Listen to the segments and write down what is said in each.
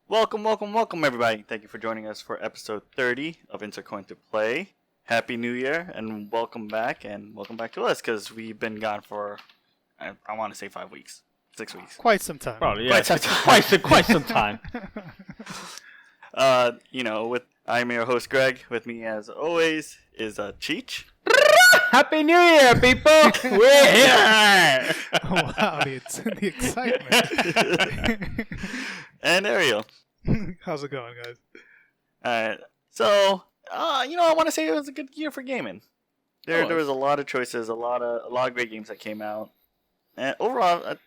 Welcome, everybody. Thank you for joining us for episode 30 of Insert Coin to Play. Happy New Year, and welcome back to us, because we've been gone for, I want to say 5 weeks, 6 weeks. Quite some time. Probably, yeah. Quite some time. I'm your host, Greg. With me, as always, is Cheech. Happy New Year, people! We're here! Wow, the excitement. And Ariel. How's it going, guys? Alright, so, I want to say it was a good year for gaming. There was a lot of choices, a lot of great games that came out. And overall,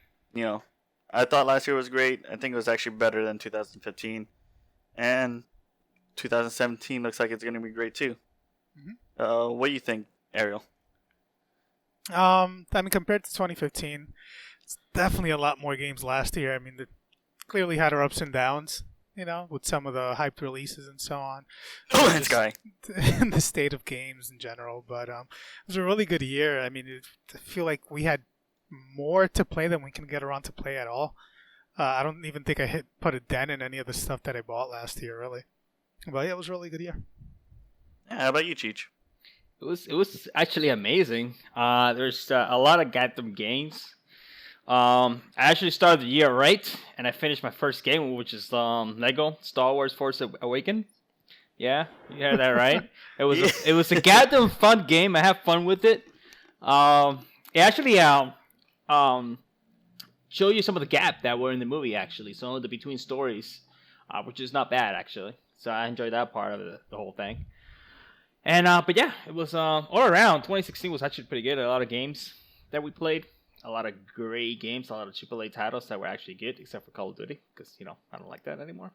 I thought last year was great. I think it was actually better than 2015. And 2017 looks like it's going to be great too. Mm-hmm. What do you think, Ariel? Compared to 2015, it's definitely a lot more games last year. I mean, it clearly had our ups and downs, with some of the hyped releases and so on. Oh, this guy. And the state of games in general. But it was a really good year. I mean, I feel like we had more to play than we can get around to play at all. I don't even think I put a dent in any of the stuff that I bought last year, really. But yeah, it was a really good year. Yeah, how about you, Cheech? It was actually amazing. There's a lot of goddamn games. I actually started the year right, and I finished my first game, which is Lego Star Wars Force Awakens. Yeah, you heard that right. It was a goddamn fun game. I have fun with it. It actually show you some of the gap that were in the movie. Actually, some of the between stories, which is not bad actually. So I enjoyed that part of the whole thing. And but yeah, it was all around. 2016 was actually pretty good. A lot of games that we played. A lot of great games, a lot of AAA titles that were actually good, except for Call of Duty, because, I don't like that anymore.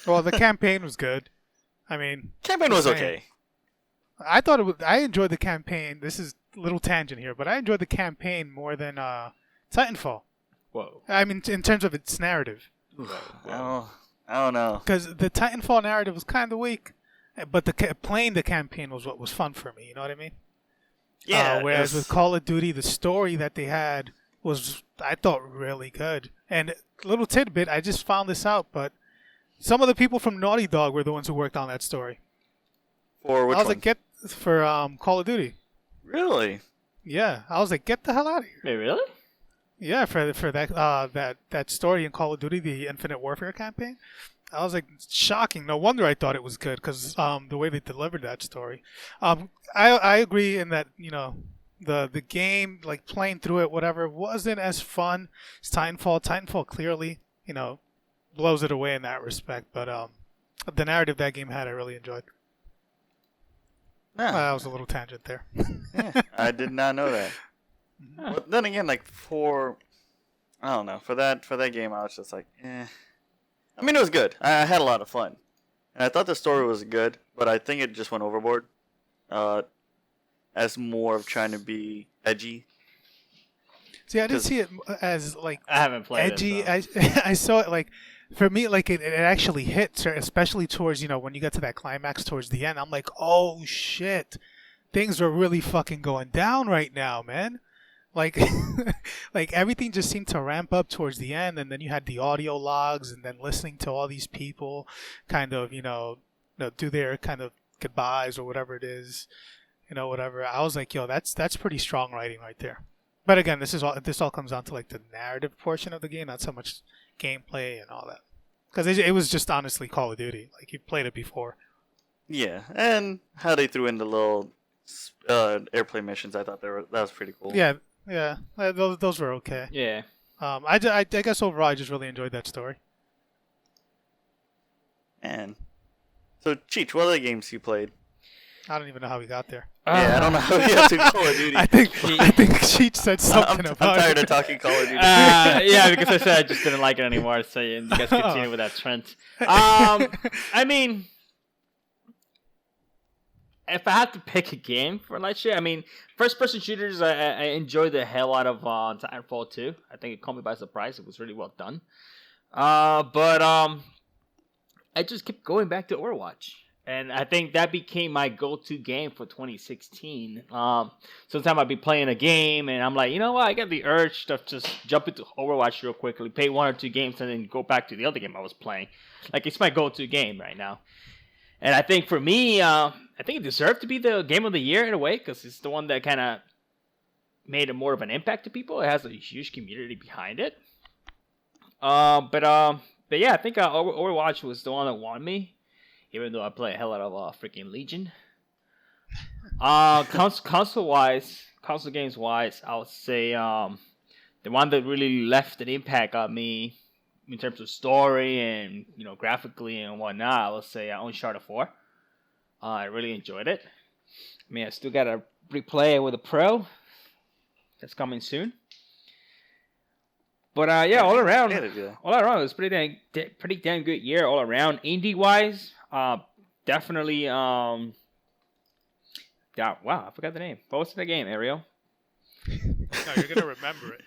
Well, the campaign was good. I mean... Campaign was okay. I enjoyed the campaign. This is a little tangent here, but I enjoyed the campaign more than Titanfall. Whoa. I mean, in terms of its narrative. I don't know. Because the Titanfall narrative was kind of weak, but playing the campaign was what was fun for me, you know what I mean? Yeah. Whereas with Call of Duty, the story that they had was, I thought, really good. And a little tidbit, I just found this out, but some of the people from Naughty Dog were the ones who worked on that story. For which I was one? like, for Call of Duty. Really? Yeah. I was like, get the hell out of here. Wait, really? Yeah, for that story in Call of Duty, the Infinite Warfare campaign. I was like, shocking. No wonder I thought it was good, because the way they delivered that story. I agree in that, the game, like playing through it, whatever, wasn't as fun as Titanfall. Titanfall clearly, blows it away in that respect. But the narrative that game had, I really enjoyed. Yeah. That was a little tangent there. Yeah, I did not know that. But then again, for that game, I was just like, eh. I mean, it was good. I had a lot of fun. And I thought the story was good, but I think it just went overboard. As more of trying to be edgy. See, I didn't see it as, like, I haven't played edgy. it, so. I saw it, like, for me, like, it actually hits, especially towards, when you get to that climax towards the end. I'm like, oh, shit. Things are really fucking going down right now, man. Like, like everything just seemed to ramp up towards the end, and then you had the audio logs, and then listening to all these people kind of, do their kind of goodbyes or whatever it is, whatever. I was like, yo, that's pretty strong writing right there. But again, this all comes down to like the narrative portion of the game, not so much gameplay and all that, because it was just honestly Call of Duty. Like, you played it before. Yeah, and how they threw in the little airplane missions, I thought that was pretty cool. Yeah. Yeah, those were okay. Yeah. I guess overall I just really enjoyed that story. And so, Cheech, what other games you played? I don't even know how we got there. Yeah, I don't know how we got to Call of Duty. I think Cheech said something about I'm tired of talking Call of Duty. Yeah, because I said I just didn't like it anymore, so you guys continue with that trend. I mean, if I had to pick a game for last year, I mean, first-person shooters, I enjoyed the hell out of Titanfall 2. I think it caught me by surprise. It was really well done. But I just kept going back to Overwatch. And I think that became my go-to game for 2016. Sometimes I'd be playing a game, and I'm like, you know what? I got the urge to just jump into Overwatch real quickly, play 1 or 2 games, and then go back to the other game I was playing. Like, it's my go-to game right now. And I think for me, I think it deserved to be the game of the year in a way, because it's the one that kind of made it more of an impact to people. It has a huge community behind it. But yeah, I think Overwatch was the one that won me. Even though I play a hell of a freaking Legion. Console games wise, I would say the one that really left an impact on me in terms of story and graphically and whatnot, I would say Uncharted 4. I really enjoyed it. I mean, I still gotta replay it with a pro. That's coming soon. But yeah, all around, it was pretty damn good year all around. Indie wise. Definitely, wow, I forgot the name. What was the game, Ariel? No, you're gonna remember it.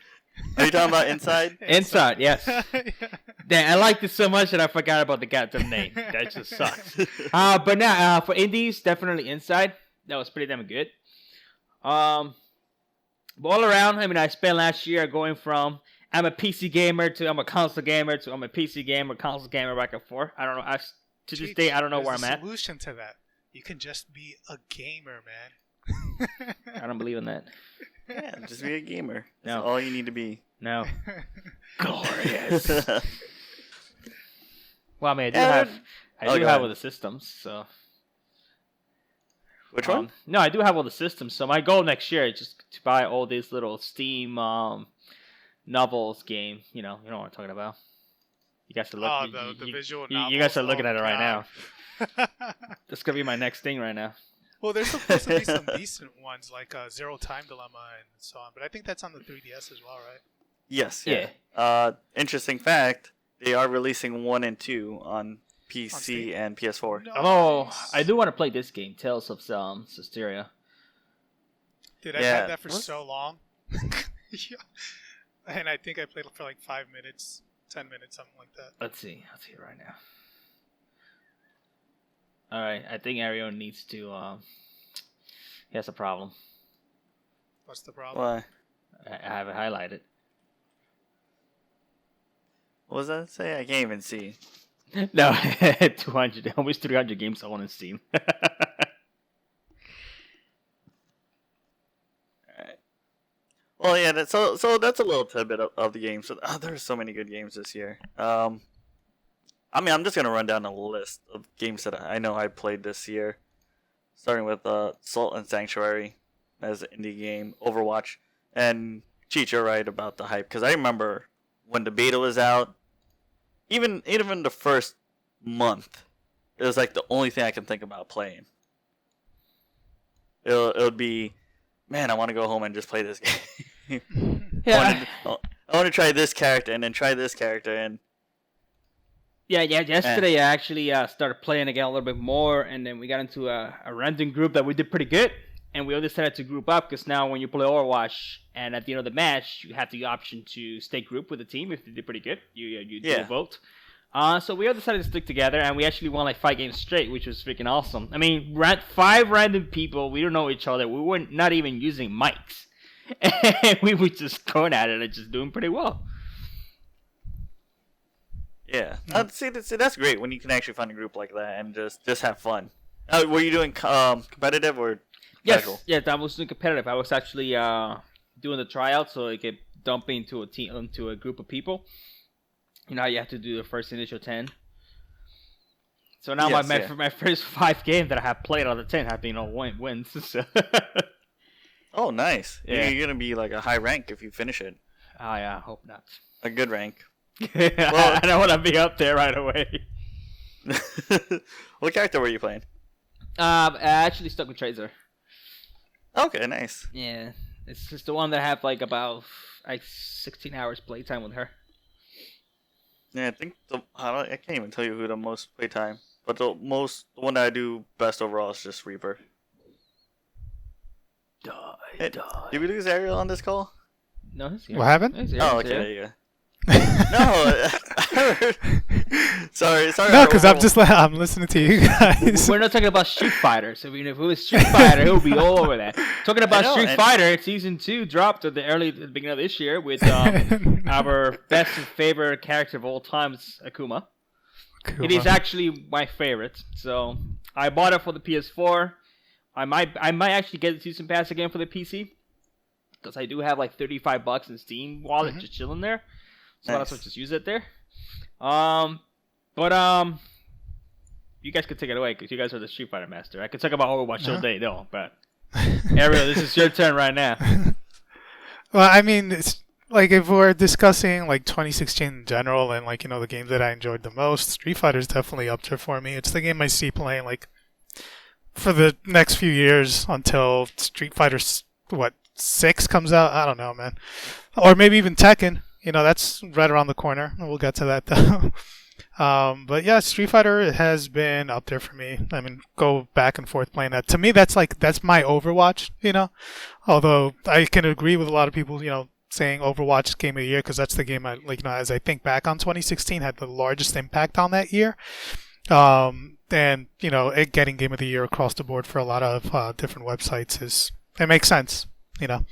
Are you talking about Inside? Inside, yes. Damn, I liked it so much that I forgot about the goddamn name. That just sucks. But now, for indies, definitely Inside. That was pretty damn good. But all around, I mean, I spent last year going from I'm a PC gamer to I'm a console gamer to I'm a PC gamer, console gamer, back and forth. I don't know. To this day, I don't know where I'm at. There's a solution to that. You can just be a gamer, man. I don't believe in that. Yeah, just be a gamer. That's No. all you need to be. No. Glorious. Well, I mean, I do have all the systems, so. Which one? No, I do have all the systems. So my goal next year is just to buy all these little Steam novels game. You know what I'm talking about. You guys are looking. Oh, the visual novels. You guys are looking at it right now. That's gonna be my next thing right now. Well, there's supposed to be some decent ones like Zero Time Dilemma and so on, but I think that's on the 3DS as well, right? Yes. Yeah. Interesting fact: they are releasing 1 and 2 on PC and PS4. Nice. Oh, I do want to play this game, Tales of Systeria. Dude, I've had that for so long. Yeah. And I think I played it for like 5 minutes, 10 minutes, something like that. Let's see it right now. Alright, I think Ariel needs to, he has a problem. What's the problem? Why? I have it highlighted. What does that say? I can't even see. No, 200, almost 300 games on in Steam. Alright. Well, yeah, so that's a little tidbit of the game. So there's so many good games this year. I mean, I'm just gonna run down a list of games that I know I played this year, starting with Salt and Sanctuary as an indie game, Overwatch, and Cheech, you're right about the hype because I remember when the beta was out, even the first month, it was like the only thing I can think about playing. It would be, man, I want to go home and just play this game. Yeah. I want to try this character and then try this character and. Yeah. Yesterday, I actually started playing again a little bit more, and then we got into a random group that we did pretty good, and we all decided to group up because now when you play Overwatch, and at the end of the match, you have the option to stay grouped with the team if they did pretty good. You do a vote. So we all decided to stick together, and we actually won like 5 games straight, which was freaking awesome. I mean, 5 random people, we don't know each other. We were not even using mics, and we were just going at it and just doing pretty well. Yeah, see, that's great when you can actually find a group like that and just have fun. Were you doing competitive or casual? Yes, I was doing competitive. I was actually doing the tryout so I could dump into a group of people. You know how you have to do the first initial 10. So now my first 5 games that I have played out of the 10 have been all wins. So. Oh, nice! Yeah. You're gonna be like a high rank if you finish it. Oh yeah, I hope not. A good rank. Well, I don't want to be up there right away. What character were you playing? I actually stuck with Tracer. Okay, nice. Yeah, it's just the one that I have like about 16 hours playtime with her. Yeah, I think I can't even tell you who the most playtime, but the one that I do best overall is just Reaper. Die. Did we lose Ariel on this call? No, he's here. What happened? He's here. Oh, okay, yeah. No, sorry. No, because I'm listening to you guys. We're not talking about Street Fighter. So, I mean, if it was Street Fighter, it would be all over that. Talking about Street Fighter, Season 2 dropped at the beginning of this year with our best and favorite character of all time, Akuma. It is actually my favorite. So, I bought it for the PS4. I might actually get the Season Pass again for the PC. Because I do have like $35 in Steam wallet just chilling there. So nice. I'll just use it there. But you guys can take it away because you guys are the Street Fighter master. I could talk about Overwatch all day though, but Ariel, this is your turn right now. Well, I mean, it's like if we're discussing like 2016 in general and like, you know, the games that I enjoyed the most, Street Fighter is definitely up there for me. It's the game I see playing like for the next few years until Street Fighter 6 comes out. I don't know, man. Or maybe even Tekken. You know, that's right around the corner. We'll get to that though. But yeah, Street Fighter has been up there for me. I mean, go back and forth playing that. To me, that's my Overwatch, you know? Although I can agree with a lot of people, you know, saying Overwatch Game of the Year because that's the game I, like, you know, as I think back on 2016 had the largest impact on that year. And, you know, it getting Game of the Year across the board for a lot of different websites it makes sense, you know?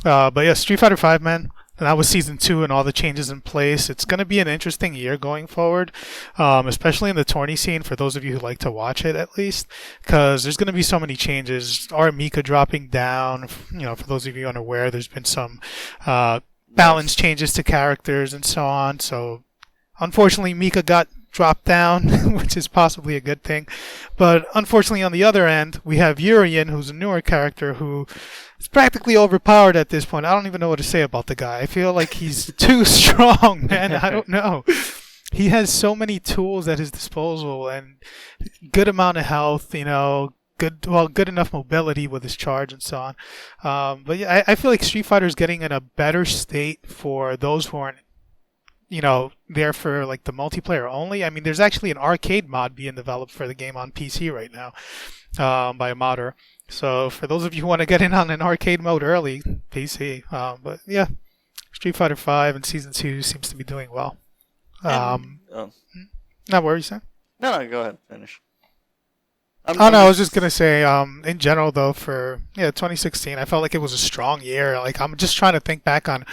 But yeah, Street Fighter 5, man. And that was Season 2 and all the changes in place. It's going to be an interesting year going forward, especially in the tourney scene for those of you who like to watch it at least, because there's going to be so many changes. Our Mika dropping down, you know, for those of you unaware, there's been some balance changes to characters and so on. So unfortunately, Mika got dropped down, which is possibly a good thing. But unfortunately, on the other end, we have Urien, who's a newer character who is practically overpowered at this point. I don't even know what to say about the guy. I feel like he's too strong, man. I don't know. He has so many tools at his disposal and good amount of health, you know, good enough mobility with his charge and so on. But yeah, I feel like Street Fighter is getting in a better state for those who aren't, you know, there for like the multiplayer only. I mean, there's actually an arcade mod being developed for the game on PC right now by a modder. So for those of you who want to get in on an arcade mode early, PC. But yeah, Street Fighter 5 and Season 2 seems to be doing well. Now, what were you saying? No, go ahead. Finish. I was just going to say, in general, though, for 2016, I felt like it was a strong year. Like, I'm just trying to think back on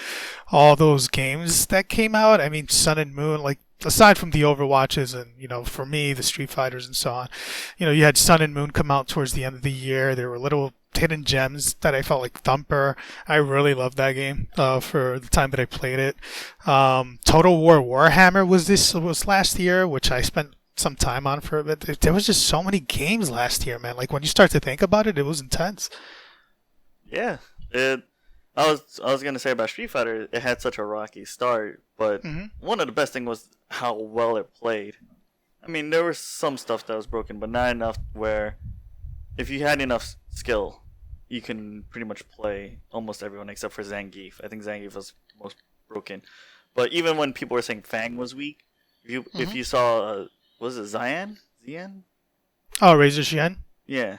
all those games that came out. I mean, Sun and Moon, like, aside from the Overwatches and, you know, for me, the Street Fighters and so on, you know, you had Sun and Moon come out towards the end of the year. There were little hidden gems that I felt like Thumper. I really loved that game for the time that I played it. Total War Warhammer was last year, which I spent some time on for a bit. There was just so many games last year, man. Like when you start to think about it, it was intense. Yeah, I was gonna say about Street Fighter, it had such a rocky start, but one of the best things was how well it played. I mean, there was some stuff that was broken, but not enough where if you had enough skill, you can pretty much play almost everyone except for Zangief. I think Zangief was most broken. But even when people were saying Fang was weak, if you saw was it Xian? Oh, Razor Shen? Yeah.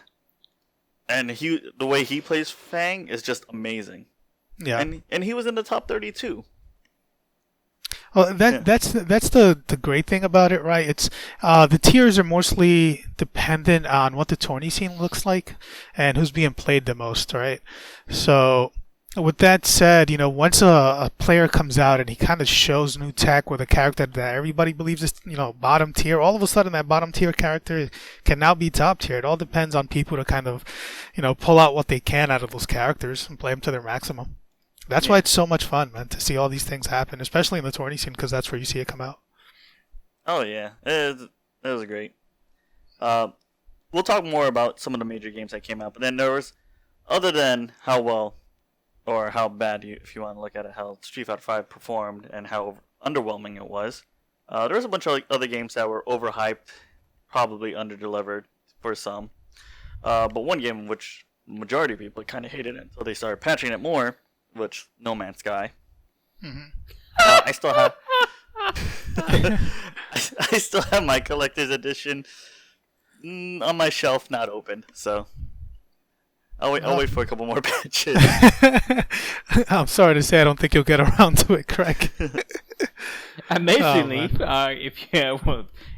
And the way he plays Fang is just amazing. Yeah. And he was in the top 32. Well, that's the great thing about it, right? It's the tiers are mostly dependent on what the tourney scene looks like and who's being played the most, right? So with that said, you know, once a player comes out and he kind of shows new tech with a character that everybody believes is, you know, bottom tier, all of a sudden that bottom tier character can now be top tier. It all depends on people to kind of, you know, pull out what they can out of those characters and play them to their maximum. That's why it's so much fun, man, to see all these things happen, especially in the tourney scene, because that's where you see it come out. Oh, yeah. It was great. We'll talk more about some of the major games that came out, but then there was, other than how well or how bad, if you want to look at it, how Street Fighter 5 performed and how underwhelming it was, there was a bunch of other games that were overhyped, probably underdelivered for some. But one game which the majority of people kind of hated it until they started patching it more, which No Man's Sky. I still have I still have my collector's edition on my shelf, not opened. So I'll wait for a couple more patches. I'm sorry to say, I don't think you'll get around to it, Craig. Amazingly,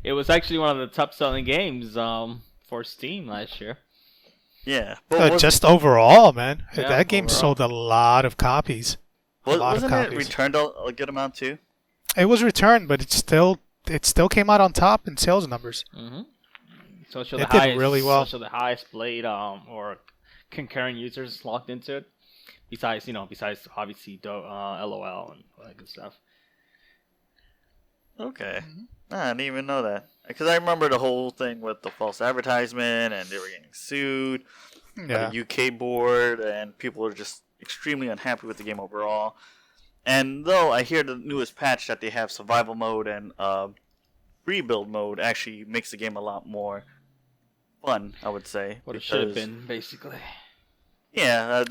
it was actually one of the top-selling games for Steam last year. Yeah, just overall, man. Yeah, that game sold a lot of copies. Wasn't it returned a good amount too? It was returned, but it still came out on top in sales numbers. Mm-hmm. So it did really well. So the highest played or concurrent users logged into it. Besides obviously LOL and all that good stuff. Okay, I didn't even know that because I remember the whole thing with the false advertisement and they were getting sued. Yeah. By the UK board and people are just extremely unhappy with the game overall. And though I hear the newest patch that they have survival mode and rebuild mode actually makes the game a lot more fun, I would say. What it should have been, basically. Yeah,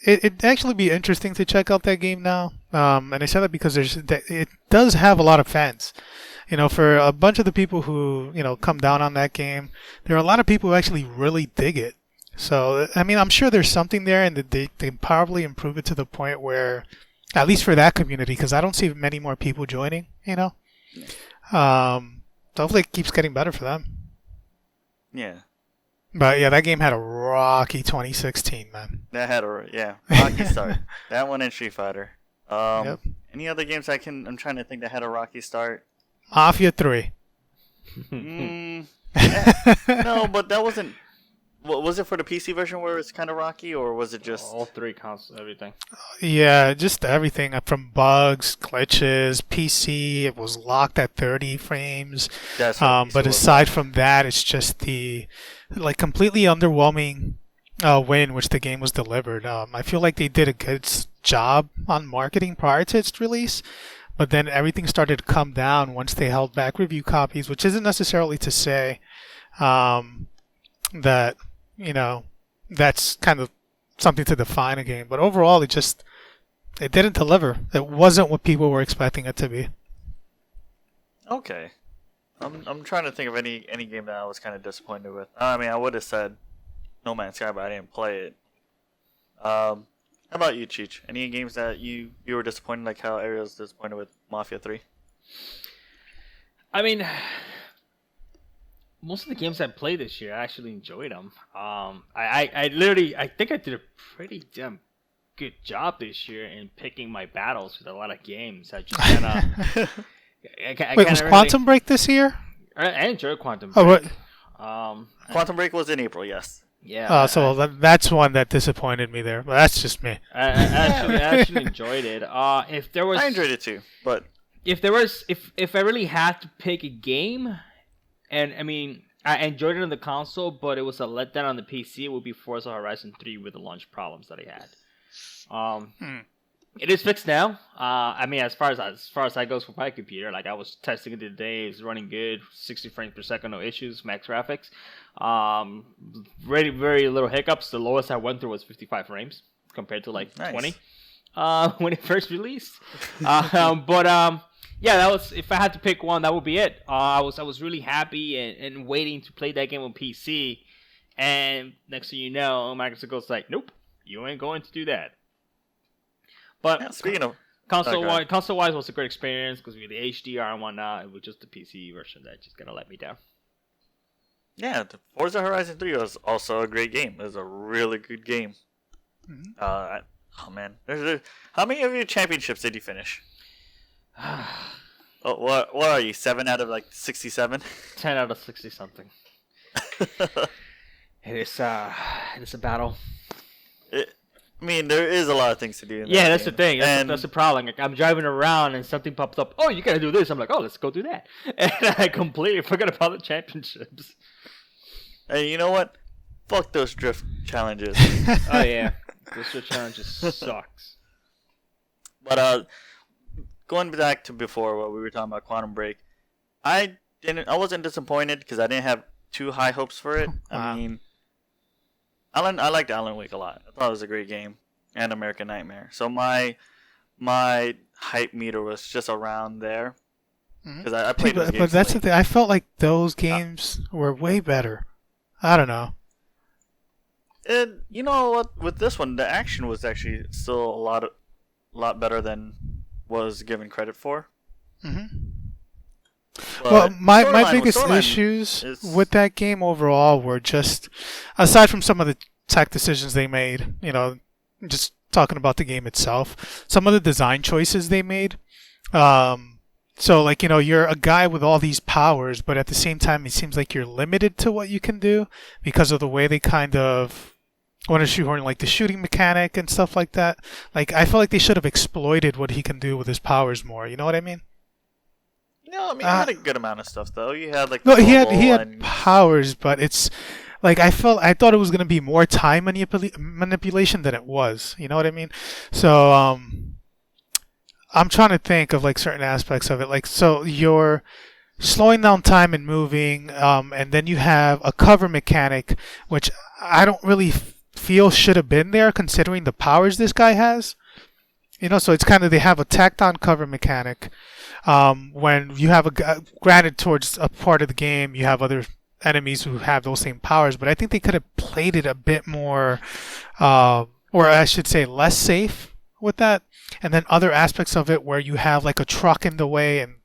it'd actually be interesting to check out that game now. And I say that because it does have a lot of fans. For a bunch of the people who, come down on that game, there are a lot of people who actually really dig it. So, I'm sure there's something there and they probably improve it to the point where, at least for that community, because I don't see many more people joining, hopefully it keeps getting better for them. Yeah. But yeah, that game had a rocky 2016, man. That had a rocky start. That one and Street Fighter. Yep. Any other games I'm trying to think that had a rocky start? Mafia 3. No, but that wasn't. Was it for the PC version where it's kind of rocky, or was it just all three consoles, everything? Yeah, just everything from bugs, glitches, PC. It was locked at 30 frames. But aside from that, it's just the completely underwhelming way in which the game was delivered. I feel like they did a good job on marketing prior to its release, but then everything started to come down once they held back review copies, which isn't necessarily to say that. That's kind of something to define a game. But overall, it didn't deliver. It wasn't what people were expecting it to be. Okay. I'm trying to think of any game that I was kind of disappointed with. I would have said No Man's Sky, but I didn't play it. How about you, Cheech? Any games that you were disappointed, like how Ariel was disappointed with Mafia 3? Most of the games I played this year, I actually enjoyed them. I think I did a pretty damn good job this year in picking my battles with a lot of games. I just kind of. Wait, was Quantum Break this year? I enjoyed Quantum Break. Quantum Break was in April, yes. Yeah. That's one that disappointed me there. But that's just me. I actually enjoyed it. I enjoyed it too, but if I really had to pick a game. And I enjoyed it on the console, but it was a letdown on the PC. It would be Forza Horizon 3 with the launch problems that I had. It is fixed now. As far as that goes for my computer, I was testing it today. It's running good, 60 frames per second, no issues, max graphics. Very very little hiccups. The lowest I went through was 55 frames compared to 20 when it first released. Yeah, that was. If I had to pick one, that would be it. I was really happy and waiting to play that game on PC, and next thing you know, Microsoft goes like, "Nope, you ain't going to do that." But speaking of console-wise, was a great experience because we had the HDR and whatnot. It was just the PC version that just kind of let me down. Yeah, the Forza Horizon 3 was also a great game. It was a really good game. Mm-hmm. Oh man, how many of your championships did you finish? What are you? 7 out of 67? 10 out of 60 something. It's a battle. There is a lot of things to do. That's the thing. That's the problem. I'm driving around and something pops up. Oh, you gotta do this. I'm like, oh, let's go do that. And I completely forgot about the championships. Hey, you know what? Fuck those drift challenges. Oh yeah, those drift challenges sucks. But going back to before what we were talking about, Quantum Break, I wasn't disappointed because I didn't have too high hopes for it. Wow. I liked Alan Wake a lot. I thought it was a great game, and American Nightmare. So my hype meter was just around there because I played those games. But that's the thing. I felt like those games were way better. I don't know. And you know what? With this one, the action was actually still a lot better than was given credit for. Mm-hmm. But Well, my storyline biggest storyline issues is with that game overall were just, aside from some of the tech decisions they made, just talking about the game itself, some of the design choices they made. So, like, you're a guy with all these powers, but at the same time, it seems like you're limited to what you can do because of the way they kind of want to shoehorn, like, the shooting mechanic and stuff like that. Like, I feel like they should have exploited what he can do with his powers more. You know what I mean? No, I mean, you had a good amount of stuff though. You had like No, the he had bubble powers, but it's like I thought it was gonna be more time manipulation than it was. You know what I mean? So I'm trying to think of like certain aspects of it. Like, so you're slowing down time and moving, and then you have a cover mechanic, which I don't really feel should have been there considering the powers this guy has. So it's kind of, they have a tacked on cover mechanic. When you have granted towards a part of the game, you have other enemies who have those same powers, but I think they could have played it a bit more, or I should say less safe with that. And then other aspects of it where you have like a truck in the way and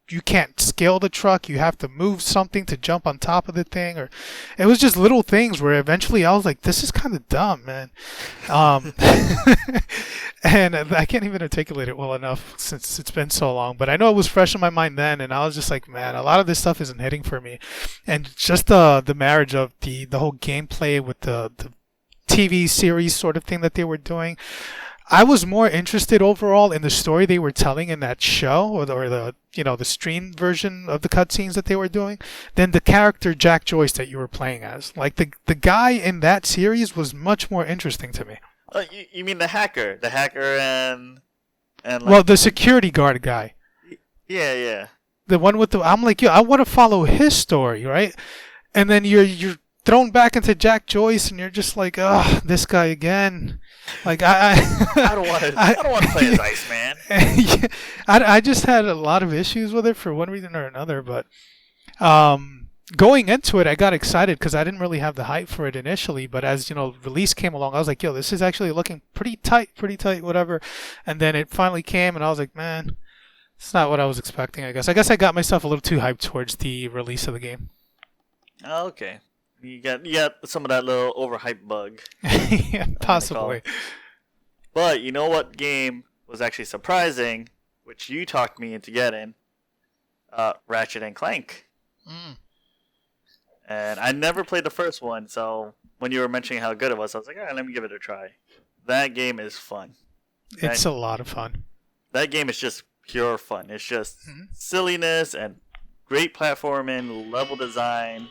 you can't scale the truck, you have to move something to jump on top of the thing, or it was just little things where eventually I was like, this is kind of dumb, man. And I can't even articulate it well enough since it's been so long, but I know it was fresh in my mind then, and I was just like, man, a lot of this stuff isn't hitting for me. And just the marriage of the whole gameplay with the TV series sort of thing that they were doing, I was more interested overall in the story they were telling in that show, or the the stream version of the cutscenes that they were doing, than the character Jack Joyce that you were playing as. Like the guy in that series was much more interesting to me. You mean the hacker and like, well, the security guard guy. Yeah. The one with I'm like, I want to follow his story, right? And then you're thrown back into Jack Joyce, and you're just like, ugh, this guy again. Like I don't want to play as Iceman. I just had a lot of issues with it for one reason or another, but going into it, I got excited because I didn't really have the hype for it initially. But as release came along, I was like, yo, this is actually looking pretty tight, whatever. And then it finally came, and I was like, man, it's not what I was expecting. I guess I got myself a little too hyped towards the release of the game. Oh, okay. You got some of that little overhyped bug. Yeah, possibly. But you know what game was actually surprising, which you talked me into getting? Ratchet and Clank. And I never played the first one, so when you were mentioning how good it was, I was like, all right, let me give it a try. That game is fun. It's a lot of fun. That game is just pure fun. It's just silliness and great platforming, level design.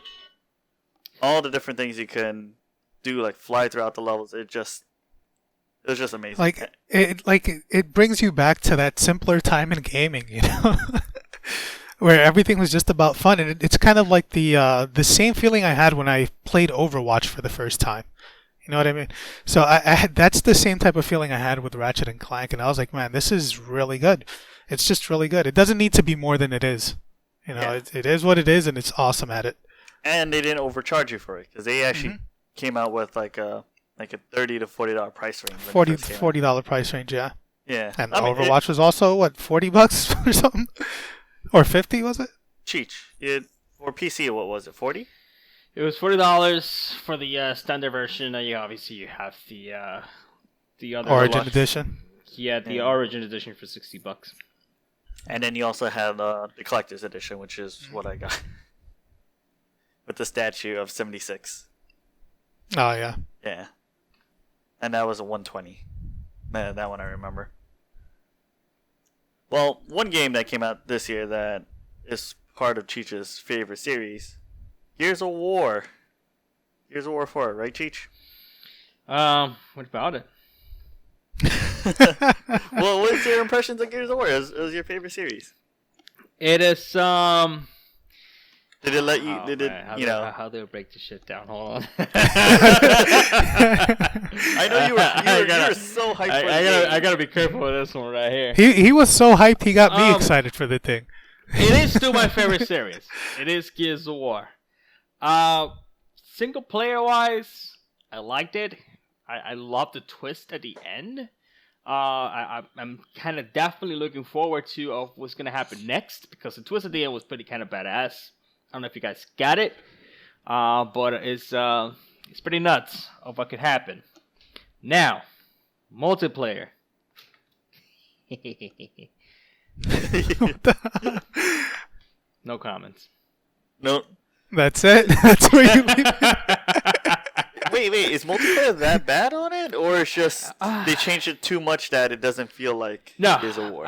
All the different things you can do, like fly throughout the levels, it was just amazing. It brings you back to that simpler time in gaming, where everything was just about fun, and it's kind of like the same feeling I had when I played Overwatch for the first time. You know what I mean? So that's the same type of feeling I had with Ratchet and Clank, and I was like, man, this is really good. It's just really good. It doesn't need to be more than it is. It is what it is, and it's awesome at it. And they didn't overcharge you for it because they actually came out with like a $30 to $40 price range. $40 price range, yeah. Yeah. And Overwatch was also what, $40 or something, or $50 was it? Cheech. For PC, what was it? $40? It was $40 for the standard version. You have the other Origin edition. Yeah, the Origin edition for $60. And then you also have the collector's edition, which is what I got. With the statue of 76. Oh, yeah. Yeah. And that was a 120. That one I remember. Well, one game that came out this year that is part of Cheech's favorite series, Gears of War. Gears of War 4, right, Cheech? What about it? Well, what's your impressions of Gears of War? It was your favorite series. It is, Did it let you? How do I break this shit down? Hold on. I know you were so hyped. I gotta be careful with this one right here. He was so hyped. He got me excited for the thing. It is still my favorite series. It is Gears of War. Single player wise, I liked it. I love the twist at the end. I'm kind of definitely looking forward to what's gonna happen next because the twist at the end was pretty kind of badass. I don't know if you guys got it, but it's pretty nuts of what could happen. Now, multiplayer. No comments. No. That's it. That's where you leave it. Wait, is multiplayer that bad on it, or it's just they changed it too much that it doesn't feel like Gears of War?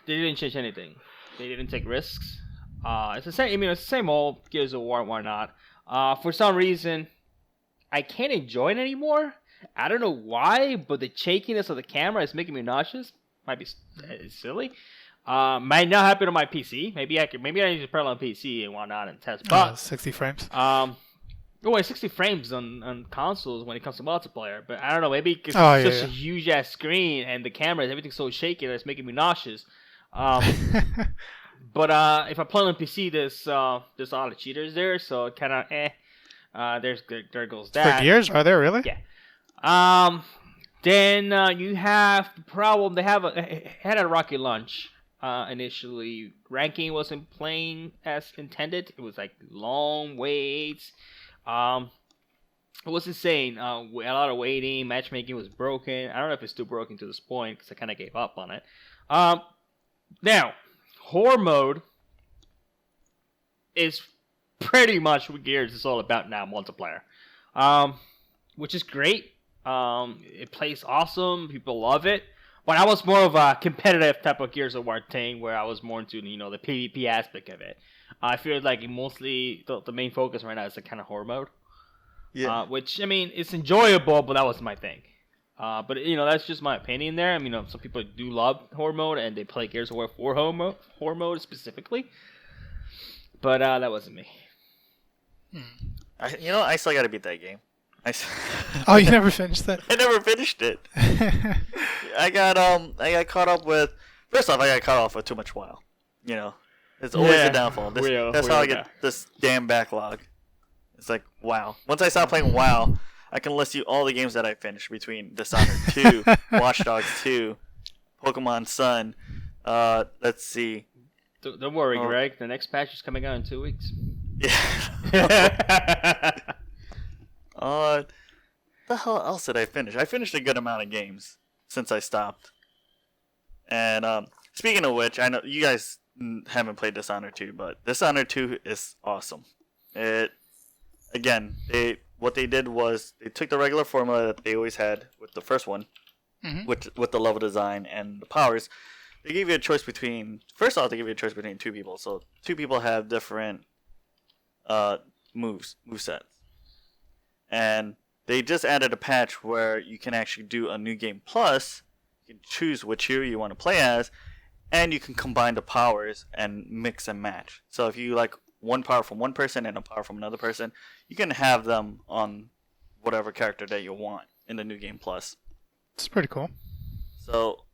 They didn't change anything. They didn't take risks. It's the same. I mean, it's the same old Gears of War. Why not? For some reason, I can't enjoy it anymore. I don't know why, but the shakiness of the camera is making me nauseous. Might be silly. Might not happen on my PC. Maybe I need to play on PC and whatnot and test. But 60 frames. Well, 60 frames on consoles when it comes to multiplayer, but I don't know. Maybe it's such a huge ass screen and the camera, everything's so shaky that it's making me nauseous. But if I play on PC, there's a lot of cheaters there, so it kind of there goes that. For Gears, are there really? Yeah. Then you have the problem. They had a rocky launch. Initially, ranking wasn't playing as intended. It was like long waits. It was insane. A lot of waiting. Matchmaking was broken. I don't know if it's still broken to this point because I kind of gave up on it. Now, horror mode is pretty much what Gears is all about now, multiplayer. Which is great. It plays awesome. People love it. But I was more of a competitive type of Gears of War thing where I was more into, the PvP aspect of it. I feel like mostly the main focus right now is the kind of horror mode. Yeah. Which, I mean, it's enjoyable, but that was my thing. But, that's just my opinion there. I mean, some people do love horror mode, and they play Gears of War for horror mode specifically. But that wasn't me. I still got to beat that game. Oh, you never finished that? I never finished it. I got caught up with. First off, I got caught off with too much WoW. It's always a downfall. That's how I get this damn backlog. It's like WoW. Once I stop playing WoW, I can list you all the games that I finished between Dishonored 2, Watch Dogs 2, Pokemon Sun. Let's see. Don't worry, Greg. The next patch is coming out in 2 weeks. Yeah. The hell else did I finish? I finished a good amount of games since I stopped. And speaking of which, I know you guys haven't played Dishonored 2, but Dishonored 2 is awesome. What they did was they took the regular formula that they always had with the first one, with the level design and the powers. They gave you a choice between. First off, they gave you a choice between two people. So two people have different movesets. And they just added a patch where you can actually do a new game plus. You can choose which hero you want to play as, and you can combine the powers and mix and match. So if you like one power from one person and a power from another person, you can have them on whatever character that you want in the new game plus. It's pretty cool. So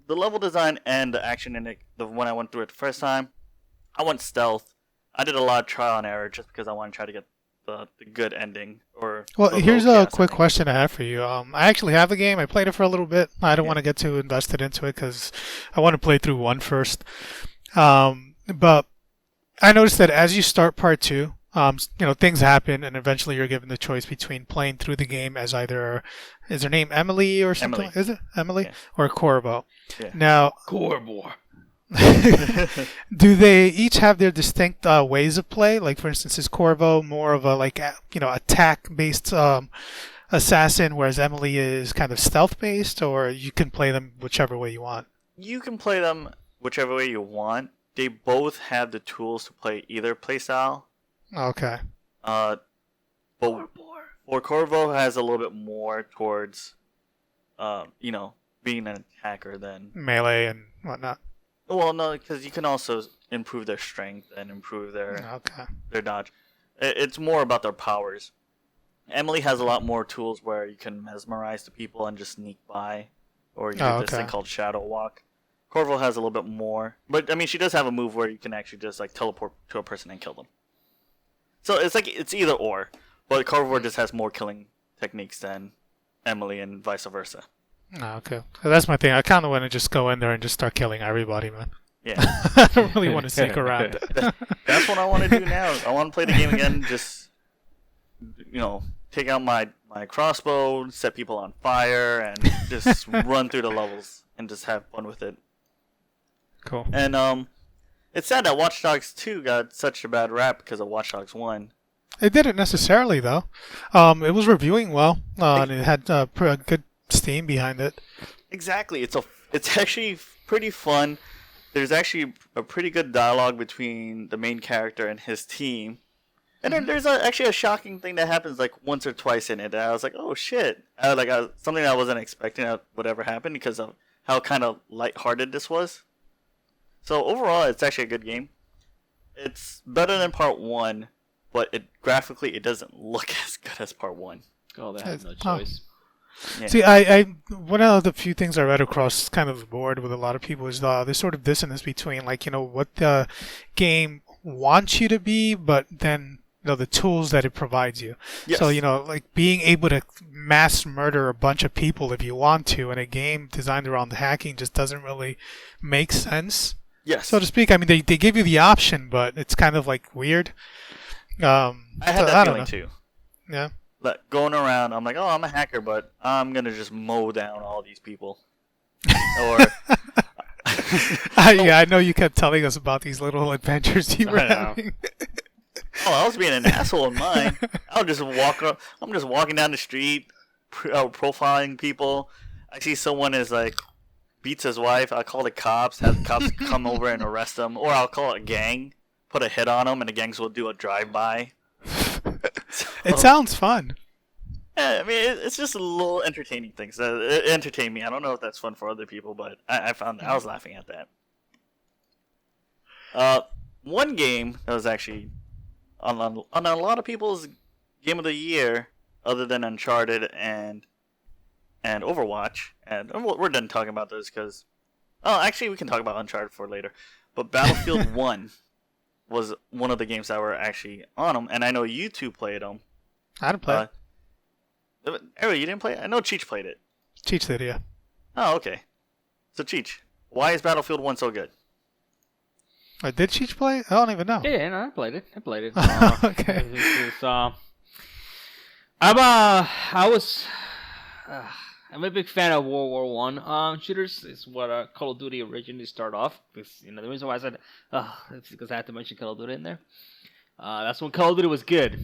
the level design and the action in it, when I went through it the first time, I went stealth. I did a lot of trial and error just because I wanted to try to get the good ending. Here's a quick question I have for you. I actually have the game. I played it for a little bit. I don't want to get too invested into it because I want to play through one first. But I noticed that as you start part 2, things happen, and eventually you're given the choice between playing through the game as either, is her name Emily or something? Emily. Is it Emily? Yeah. Or Corvo? Yeah. Now, Corvo. do they each have their distinct ways of play? Like, for instance, is Corvo more of a attack-based assassin, whereas Emily is kind of stealth-based, or you can play them whichever way you want? You can play them whichever way you want. They both have the tools to play either playstyle. Okay. But Corvo has a little bit more towards, being an attacker than melee and whatnot. Well, no, because you can also improve their strength and improve their dodge. It's more about their powers. Emily has a lot more tools where you can mesmerize the people and just sneak by, or you do this thing called Shadow Walk. Corvo has a little bit more, but I mean, she does have a move where you can actually just teleport to a person and kill them. So it's either or, but Corvo just has more killing techniques than Emily and vice versa. Oh, okay. So that's my thing. I kind of want to just go in there and just start killing everybody, man. Yeah. I don't really want to stick around. That's what I want to do now. I want to play the game again, just, take out my crossbow, set people on fire, and just run through the levels and just have fun with it. Cool. And it's sad that Watch Dogs 2 got such a bad rap because of Watch Dogs 1. It didn't necessarily, though. It was reviewing well, and it had a good steam behind it. Exactly. It's actually pretty fun. There's actually a pretty good dialogue between the main character and his team. And then there's actually a shocking thing that happens like once or twice in it. And I was like, oh shit. Something I wasn't expecting that would ever happen because of how kind of lighthearted this was. So overall, it's actually a good game. It's better than Part 1, but graphically it doesn't look as good as Part 1. Oh, they have no choice. Yeah. See, I one of the few things I read across kind of the board with a lot of people is there's sort of dissonance between what the game wants you to be, but then the tools that it provides you. Yes. So like being able to mass murder a bunch of people if you want to in a game designed around hacking just doesn't really make sense. Yes. So to speak. I mean, they give you the option, but it's kind of like weird. I had that feeling too. Yeah. Like going around, I'm like, oh, I'm a hacker, but I'm gonna just mow down all these people. Or yeah, I know you kept telling us about these little adventures you were having. Oh, I was being an asshole in mine. I'm just walking down the street, profiling people. I see someone is like beats his wife. I call the cops. Have the cops come over and arrest him, or I'll call a gang, put a hit on them, and the gangs will do a drive-by. It sounds fun. Yeah, I mean, it's just a little entertaining thing. So it entertained me. I don't know if that's fun for other people, but I found I was laughing at that. One game that was actually on a lot of people's game of the year, other than Uncharted and Overwatch, and we're done talking about those because, actually we can talk about Uncharted for later. But Battlefield 1 was one of the games that were actually on them, and I know you two played them. I didn't play it. Ariel, you didn't play it? I know Cheech played it. Cheech did, yeah. Oh, okay. So Cheech, why is Battlefield 1 so good? Did Cheech play it? I don't even know. Yeah, no, I played it. Okay. I'm a big fan of World War One shooters. It's what Call of Duty originally started off. Because the reason why I said it's because I had to mention Call of Duty in there. That's when Call of Duty was good.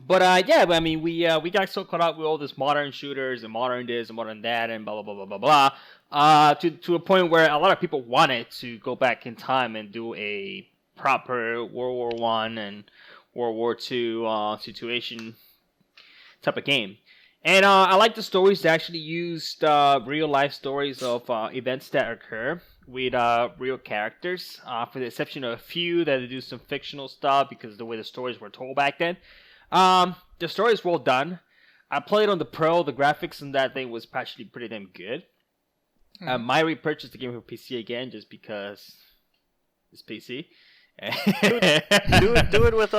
But I mean, we got so caught up with all this modern shooters and modern this and modern that and blah blah blah blah blah blah. To a point where a lot of people wanted to go back in time and do a proper World War One and World War Two situation type of game. And I like the stories that actually used real life stories of events that occur with real characters, for the exception of a few that do some fictional stuff because of the way the stories were told back then. The story is well done. I played on the Pro. The graphics in that thing was actually pretty damn good. I might repurchase the game for PC again just because it's PC. do it with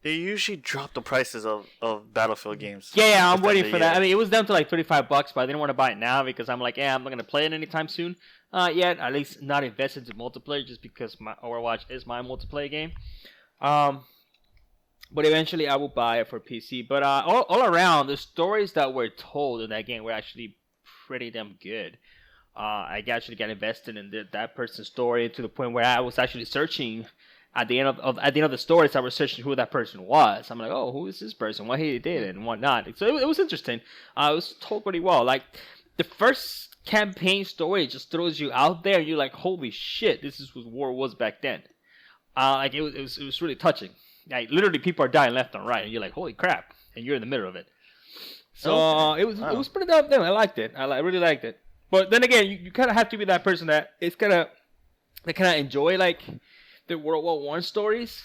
they usually drop the prices of Battlefield games. Yeah, I'm waiting for that. I mean, it was down to like $35, but I didn't want to buy it now because I'm like, I'm not gonna play it anytime soon. Yet, at least not invest into multiplayer just because my Overwatch is my multiplayer game. But eventually I will buy it for PC. But all around, the stories that were told in that game were actually pretty damn good. I actually got invested in that person's story to the point where I was actually searching at the end of the stories. I was searching who that person was. I'm like, oh, who is this person? What he did and whatnot. So it was interesting. It was told pretty well. Like the first campaign story just throws you out there, and you're like, holy shit, this is what war was back then. Like it was really touching. Like literally, people are dying left and right, and you're like, holy crap, and you're in the middle of it. So it was pretty damn good. I liked it. I really liked it. But then again, you kind of have to be that person that kind of enjoy like the World War I stories.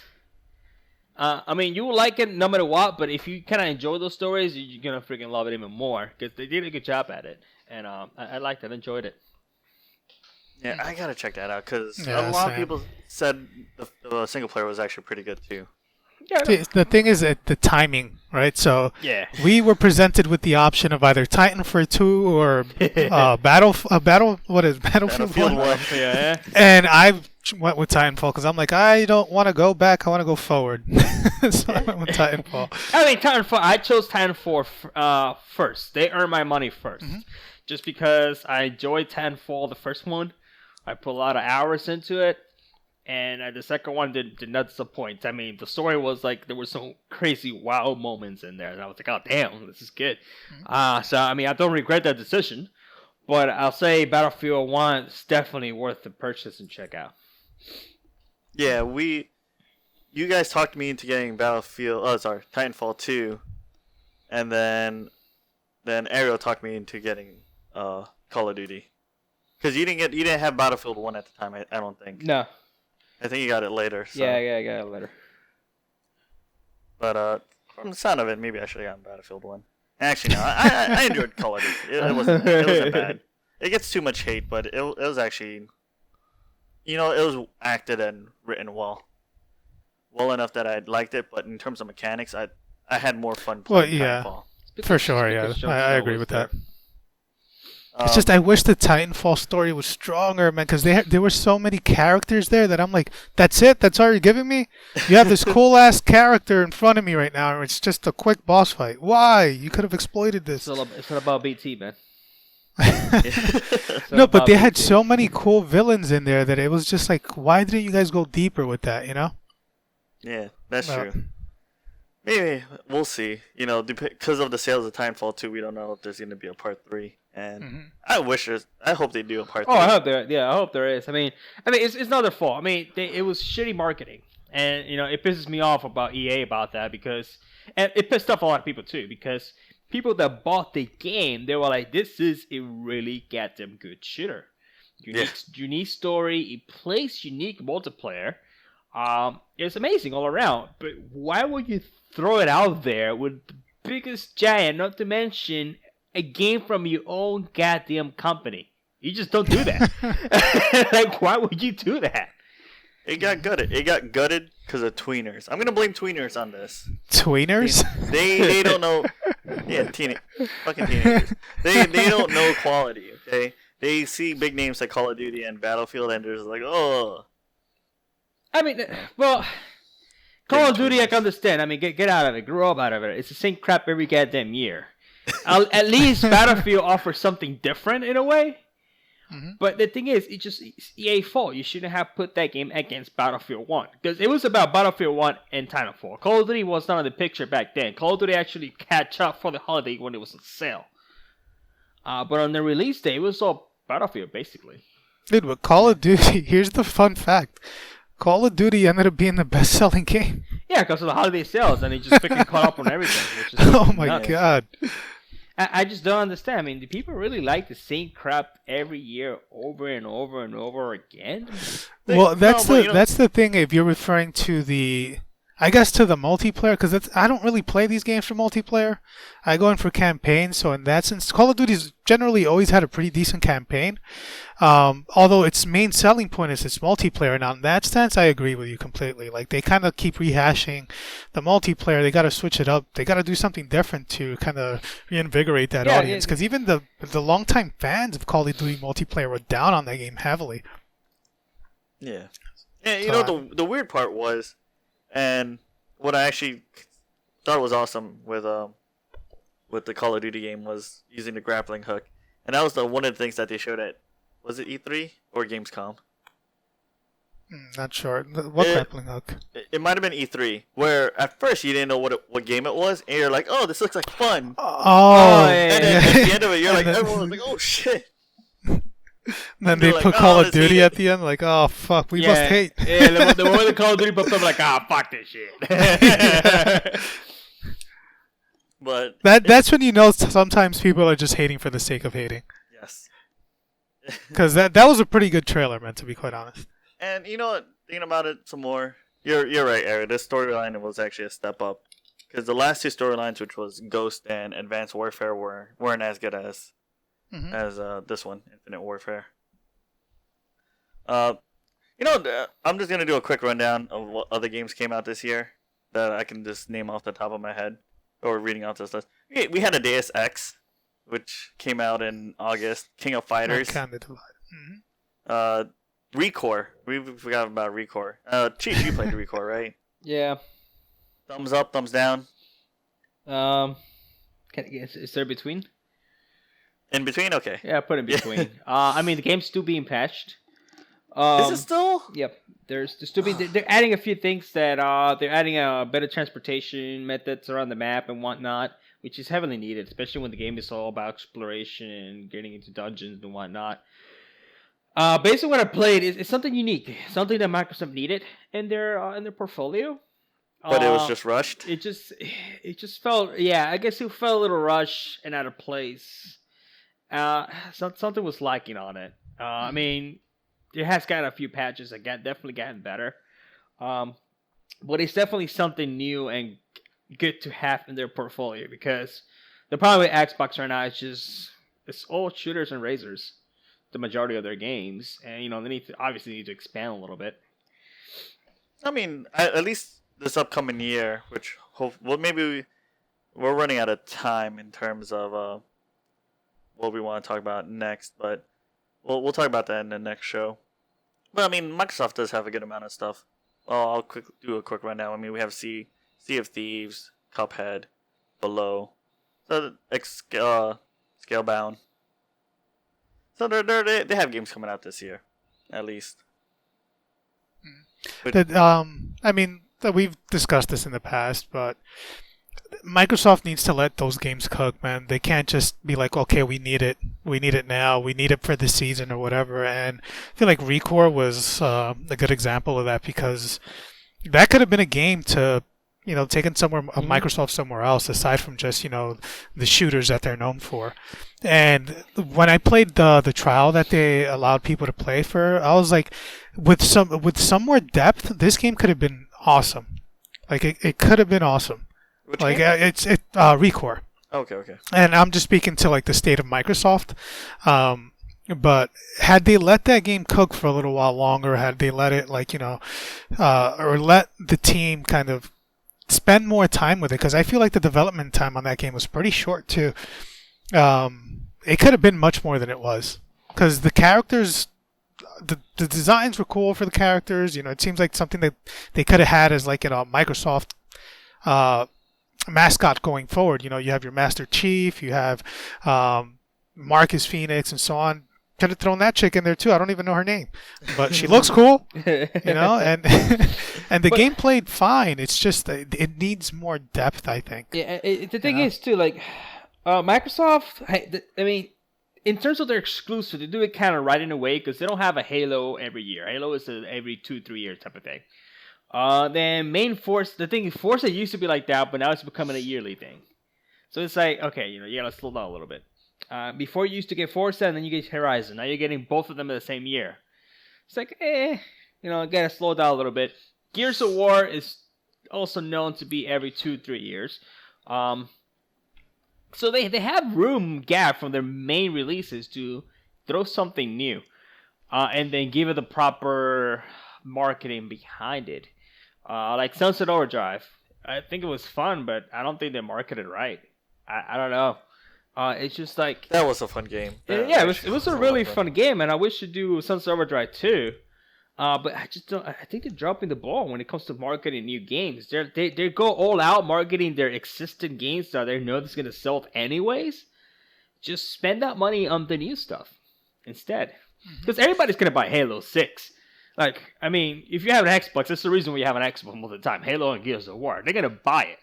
I mean, you will like it no matter what, but if you kind of enjoy those stories, you're gonna freaking love it even more because they did a good job at it, and I liked it, enjoyed it. Yeah, I gotta check that out because a lot of people said the single player was actually pretty good too. Yeah, The thing is that the timing, right? So yeah. we were presented with the option of either Titanfall 2 or Battlefield 1. Yeah. And I went with Titanfall because I'm like, I don't want to go back. I want to go forward. So I went with Titanfall. I mean, Titanfall. I chose Titanfall first. They earned my money first, just because I enjoyed Titanfall, the first one. I put a lot of hours into it. And the second one did not disappoint. I mean, the story was like, there were some crazy wow moments in there. And I was like, oh, damn, this is good. So, I mean, I don't regret that decision. But I'll say Battlefield 1 is definitely worth the purchase and check out. Yeah, you guys talked me into getting Titanfall 2. And then Ariel talked me into getting Call of Duty. Because you didn't have Battlefield 1 at the time, I don't think. No. I think you got it later. So. Yeah, I got it later. But from the sound of it, maybe I should have gotten Battlefield 1. Actually, no, I enjoyed Call of Duty. It wasn't bad. It gets too much hate, but it was actually, it was acted and written well enough that I liked it. But in terms of mechanics, I had more fun playing Titanfall. For sure, yeah, I agree with that. There. It's just I wish the Titanfall story was stronger, man, because there were so many characters there that I'm like, that's it? That's all you're giving me? You have this cool-ass character in front of me right now, and it's just a quick boss fight. Why? You could have exploited this. It's not about BT, man. No, but they had so many cool villains in there that it was just like, why didn't you guys go deeper with that, Yeah, that's true. Maybe. We'll see. Because of the sales of Titanfall 2, we don't know if there's going to be a part 3. And I hope they do a part 3. Oh, I hope there is. I mean, it's not their fault. I mean, it was shitty marketing. And, it pisses me off about EA about that and it pissed off a lot of people too, because people that bought the game, they were like, this is a really goddamn good shooter. Unique story, it plays unique multiplayer. It's amazing all around. But why would you throw it out there with the biggest giant, not to mention a game from your own goddamn company? You just don't do that. Like, why would you do that? It got gutted. It got gutted because of tweeners. I'm gonna blame tweeners on this. Tweeners? They don't know. Yeah, fucking teenagers. They don't know quality. Okay, they see big names like Call of Duty and Battlefield, and they're just like, oh. I mean, well, Call of Duty, I can understand. I mean, get out of it, grow up out of it. It's the same crap every goddamn year. At least Battlefield offers something different in a way. But the thing is, it's EA's fault. You shouldn't have put that game against Battlefield 1. Because it was about Battlefield 1 and Titanfall. Call of Duty was not in the picture back then. Call of Duty actually catch up for the holiday when it was on sale. But on the release day, it was all Battlefield, basically. Dude, with Call of Duty, here's the fun fact. Call of Duty ended up being the best-selling game. Yeah, because of the holiday sales, and it just freaking caught up on everything. Which is oh my god. I just don't understand. I mean, do people really like the same crap every year over and over and over again? Well, that's the thing. If you're referring to the multiplayer, because I don't really play these games for multiplayer. I go in for campaigns. So in that sense, Call of Duty's generally always had a pretty decent campaign. Although its main selling point is its multiplayer. Now in that sense, I agree with you completely. Like, they kind of keep rehashing the multiplayer. They got to switch it up. They got to do something different to kind of reinvigorate that audience. Because even the longtime fans of Call of Duty multiplayer were down on that game heavily. Yeah. Yeah, the weird part was, and what I actually thought was awesome with the Call of Duty game was using the grappling hook, and that was one of the things that they showed at, was it E3 or Gamescom? Not sure. What grappling hook? It might have been E3, where at first you didn't know what game it was, and you're like, oh, this looks like fun. Oh, and then at the end of it, you're like, everyone was like, oh shit. Then they put Call of Duty at the end, like, oh fuck, we must hate. Yeah, the moment the Call of Duty popped up, like, fuck this shit. But that's when you know sometimes people are just hating for the sake of hating. Yes. Because that was a pretty good trailer, man, to be quite honest. And you know what? Thinking about it some more, you're right, Eric. This storyline was actually a step up, because the last two storylines, which was Ghost and Advanced Warfare, weren't as good as this one, Infinite Warfare. I'm just gonna do a quick rundown of what other games came out this year that I can just name off the top of my head or reading off this list. We had a Deus Ex, which came out in August. King of Fighters. Recore. We forgot about Recore. Chief, you played Recore, right? Yeah. Thumbs up, thumbs down. Is there between? In between, okay. Yeah, put in between. I mean, the game's still being patched. Is it still? Yep. There's still they're adding a few things that they're adding better transportation methods around the map and whatnot, which is heavily needed, especially when the game is all about exploration and getting into dungeons and whatnot. Basically, what I played is something unique, something that Microsoft needed in their portfolio. But it was just rushed. It just felt, yeah. I guess it felt a little rushed and out of place. Something was lacking on it. I mean, it has got a few patches that definitely gotten better. But it's definitely something new and good to have in their portfolio, because the problem with Xbox right now is it's all shooters and razors, the majority of their games, and they obviously need to expand a little bit. I mean, at least this upcoming year, which maybe we're running out of time in terms of what we want to talk about next, but we'll talk about that in the next show. But I mean, Microsoft does have a good amount of stuff. I'll do a quick rundown. I mean, we have Sea of Thieves, Cuphead, Below, so Scalebound. So they have games coming out this year, at least. I mean, we've discussed this in the past, but Microsoft needs to let those games cook, man. They can't just be like, okay, we need it now, we need it for this season or whatever. And I feel like Recore was a good example of that, because that could have been a game to, taken somewhere, Microsoft somewhere else, aside from just, the shooters that they're known for. And when I played the trial that they allowed people to play for, I was like, with some more depth, this game could have been awesome. Like, it could have been awesome. Which like game? It's Recore. Okay. And I'm just speaking to like the state of Microsoft. But had they let that game cook for a little while longer, had they let it or let the team kind of spend more time with it, because I feel like the development time on that game was pretty short too. It could have been much more than it was, because the characters, the designs were cool for the characters. It seems like something that they could have had as like Microsoft mascot going forward. You have your Master Chief, you have Marcus Phoenix, and so on. Could have thrown that chick in there too. I don't even know her name, but she looks cool. And and the game played fine. It's just it needs more depth, I think. Yeah, the thing is too, like Microsoft. I mean, in terms of their exclusive, they do it kind of right in a way, because they don't have a Halo every year. Halo is every 2-3 year type of thing. Then Forza used to be like that, but now it's becoming a yearly thing. So it's like, okay, you gotta slow down a little bit. Before you used to get Forza and then you get Horizon. Now you're getting both of them in the same year. It's like, gotta slow down a little bit. Gears of War is also known to be every 2-3 years. So they have room gap from their main releases to throw something new, and then give it the proper marketing behind it. Like Sunset Overdrive, I think it was fun, but I don't think they marketed right. I don't know. It's just like, that was a fun game. It was a really fun game, and I wish to do Sunset Overdrive too. But I just don't. I think they're dropping the ball when it comes to marketing new games. They go all out marketing their existing games that they know that's gonna sell anyways. Just spend that money on the new stuff instead, because everybody's gonna buy Halo 6. Like, I mean, if you have an Xbox, that's the reason we have an Xbox all the time. Halo and Gears of War, they're gonna buy it.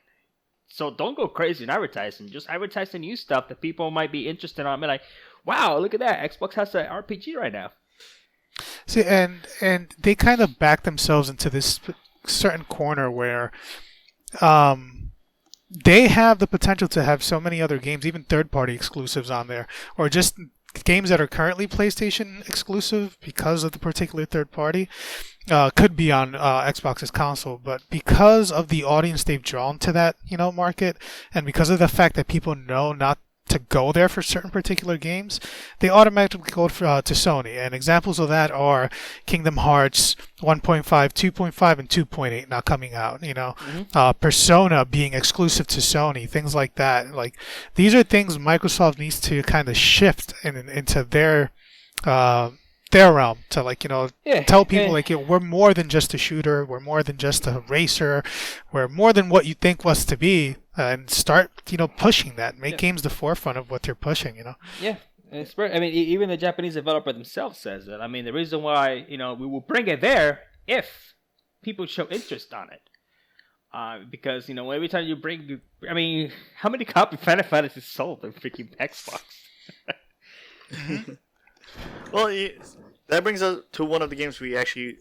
So don't go crazy in advertising. Just advertise the new stuff that people might be interested in. Be like, wow, look at that. Xbox has an RPG right now. See, and they kind of back themselves into this certain corner where they have the potential to have so many other games, even third-party exclusives on there, or just games that are currently PlayStation exclusive because of the particular third party. Could be on Xbox's console, but because of the audience they've drawn to that market, and because of the fact that people know not to go there for certain particular games, they automatically go to Sony. And examples of that are Kingdom Hearts 1.5, 2.5, and 2.8 not coming out. Persona being exclusive to Sony, things like that. Like these are things Microsoft needs to kind of shift into their realm to tell people we're more than just a shooter, we're more than just a racer, we're more than what you think us to be, and start pushing that, make games the forefront of what they're pushing. Yeah, it's I mean, even the Japanese developer themselves says that. I mean, the reason why we will bring it there if people show interest on it. Because every time you bring, I mean, how many copies Final Fantasy sold on freaking Xbox? Well, that brings us to one of the games we actually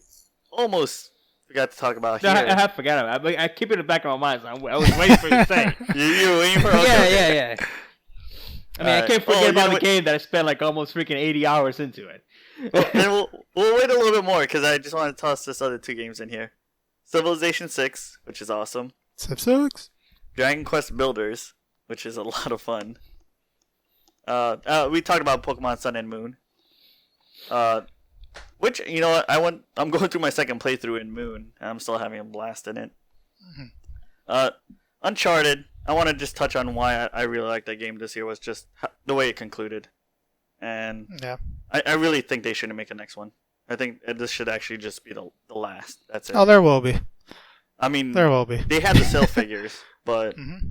almost forgot to talk about here. I have forgot about it. I keep it in the back of my mind. So I was waiting for you to say. You were waiting for it? Yeah. I mean, I can't forget about the game that I spent like almost freaking 80 hours into it. Then we'll wait a little bit more because I just want to toss this other two games in here. Civilization 6, which is awesome. Civ 6. Dragon Quest Builders, which is a lot of fun. We talked about Pokemon Sun and Moon. Which I'm going through my second playthrough in Moon, and I'm still having a blast in it. Mm-hmm. Uncharted. I want to just touch on why I really liked that game this year was just the way it concluded, and I really think they shouldn't make a next one. I think this should actually just be the last. That's it. Oh, there will be. I mean, there will be. They had the sale figures, but. Mm-hmm.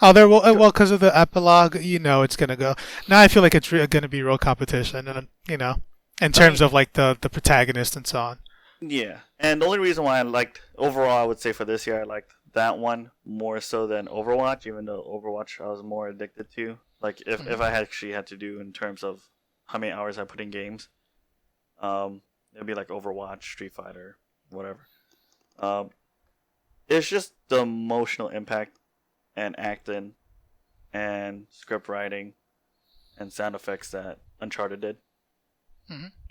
Oh, there will. Well, because of the epilogue, it's gonna go. Now I feel like it's gonna be real competition, and in terms of like the protagonist and so on. Yeah, and the only reason why I liked overall, I would say for this year, I liked that one more so than Overwatch, even though Overwatch I was more addicted to. Like if I actually had to do in terms of how many hours I put in games, it'd be like Overwatch, Street Fighter, whatever. It's just the emotional impact. And acting, and script writing, and sound effects that Uncharted did,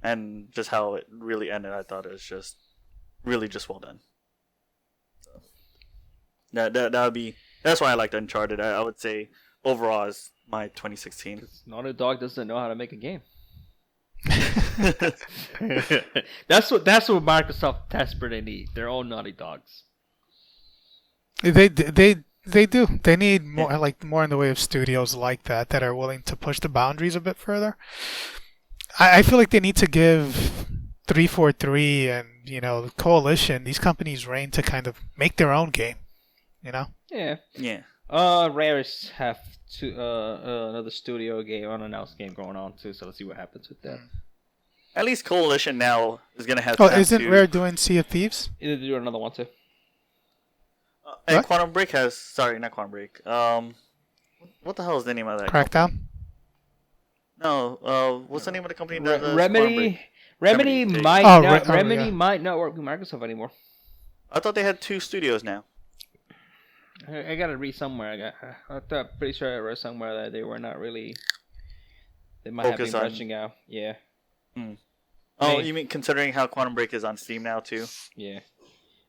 and just how it really ended, I thought it was just really just well done. So that would be that's why I liked Uncharted. I would say overall is my 2016. Naughty Dog doesn't know how to make a game. That's what Microsoft desperately need. Their own Naughty Dogs. They do. They need more in the way of studios like that are willing to push the boundaries a bit further. I feel like they need to give 343 and Coalition, these companies, reign to kind of make their own game. Yeah. Yeah. Rare's have another studio game, unannounced game going on too. So let's see what happens with that. At least Coalition now is gonna have. Oh, isn't Rare doing Sea of Thieves? Either do another one too. And Quantum Break has... Sorry, not Quantum Break. What the hell is the name of that? Crackdown? Company? No. What's the name of the company that does Remedy? Remedy might not work with Microsoft anymore. I thought they had 2 studios now. I gotta read somewhere. I'm pretty sure I read somewhere that they were not really... They might have been branching out. Yeah. Oh, you mean considering how Quantum Break is on Steam now, too? Yeah.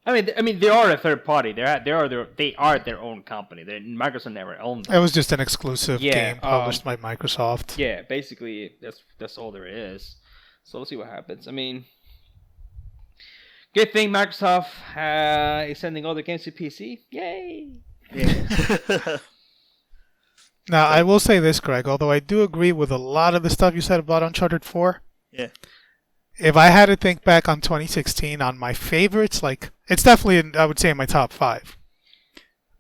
I mean, they are a third party. They are their own company. Microsoft never owned them. It was just an exclusive game published by Microsoft. Yeah, basically that's all there is. So we'll see what happens. I mean, good thing Microsoft is sending all the games to PC. Yay! Yeah. Now I will say this, Greg. Although I do agree with a lot of the stuff you said about Uncharted 4. Yeah. If I had to think back on 2016 on my favorites, it's definitely, I would say, in my top 5.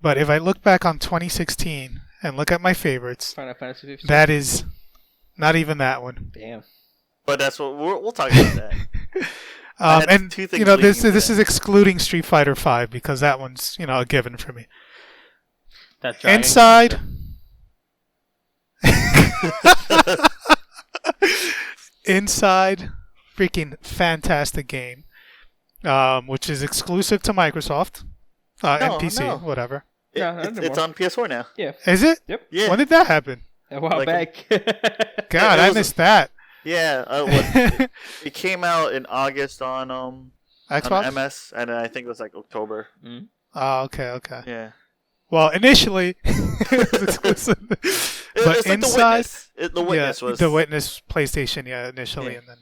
But if I look back on 2016 and look at my favorites, Final Fantasy 15. That is not even that one. Damn. But that's what we'll talk about that. And this is excluding Street Fighter 5 because that one's a given for me. Inside. Inside. Freaking fantastic game, which is exclusive to Microsoft, and PC, whatever. It's on PS4 now. Yeah. Is it? Yep. Yeah. When did that happen? A while back. God, I missed that. Yeah. It came out in August on Xbox? on MS, and I think it was like October. Oh, okay. Yeah. Well, initially, it was exclusive. But it's like inside, The Witness was The Witness PlayStation, initially, Yeah. and then.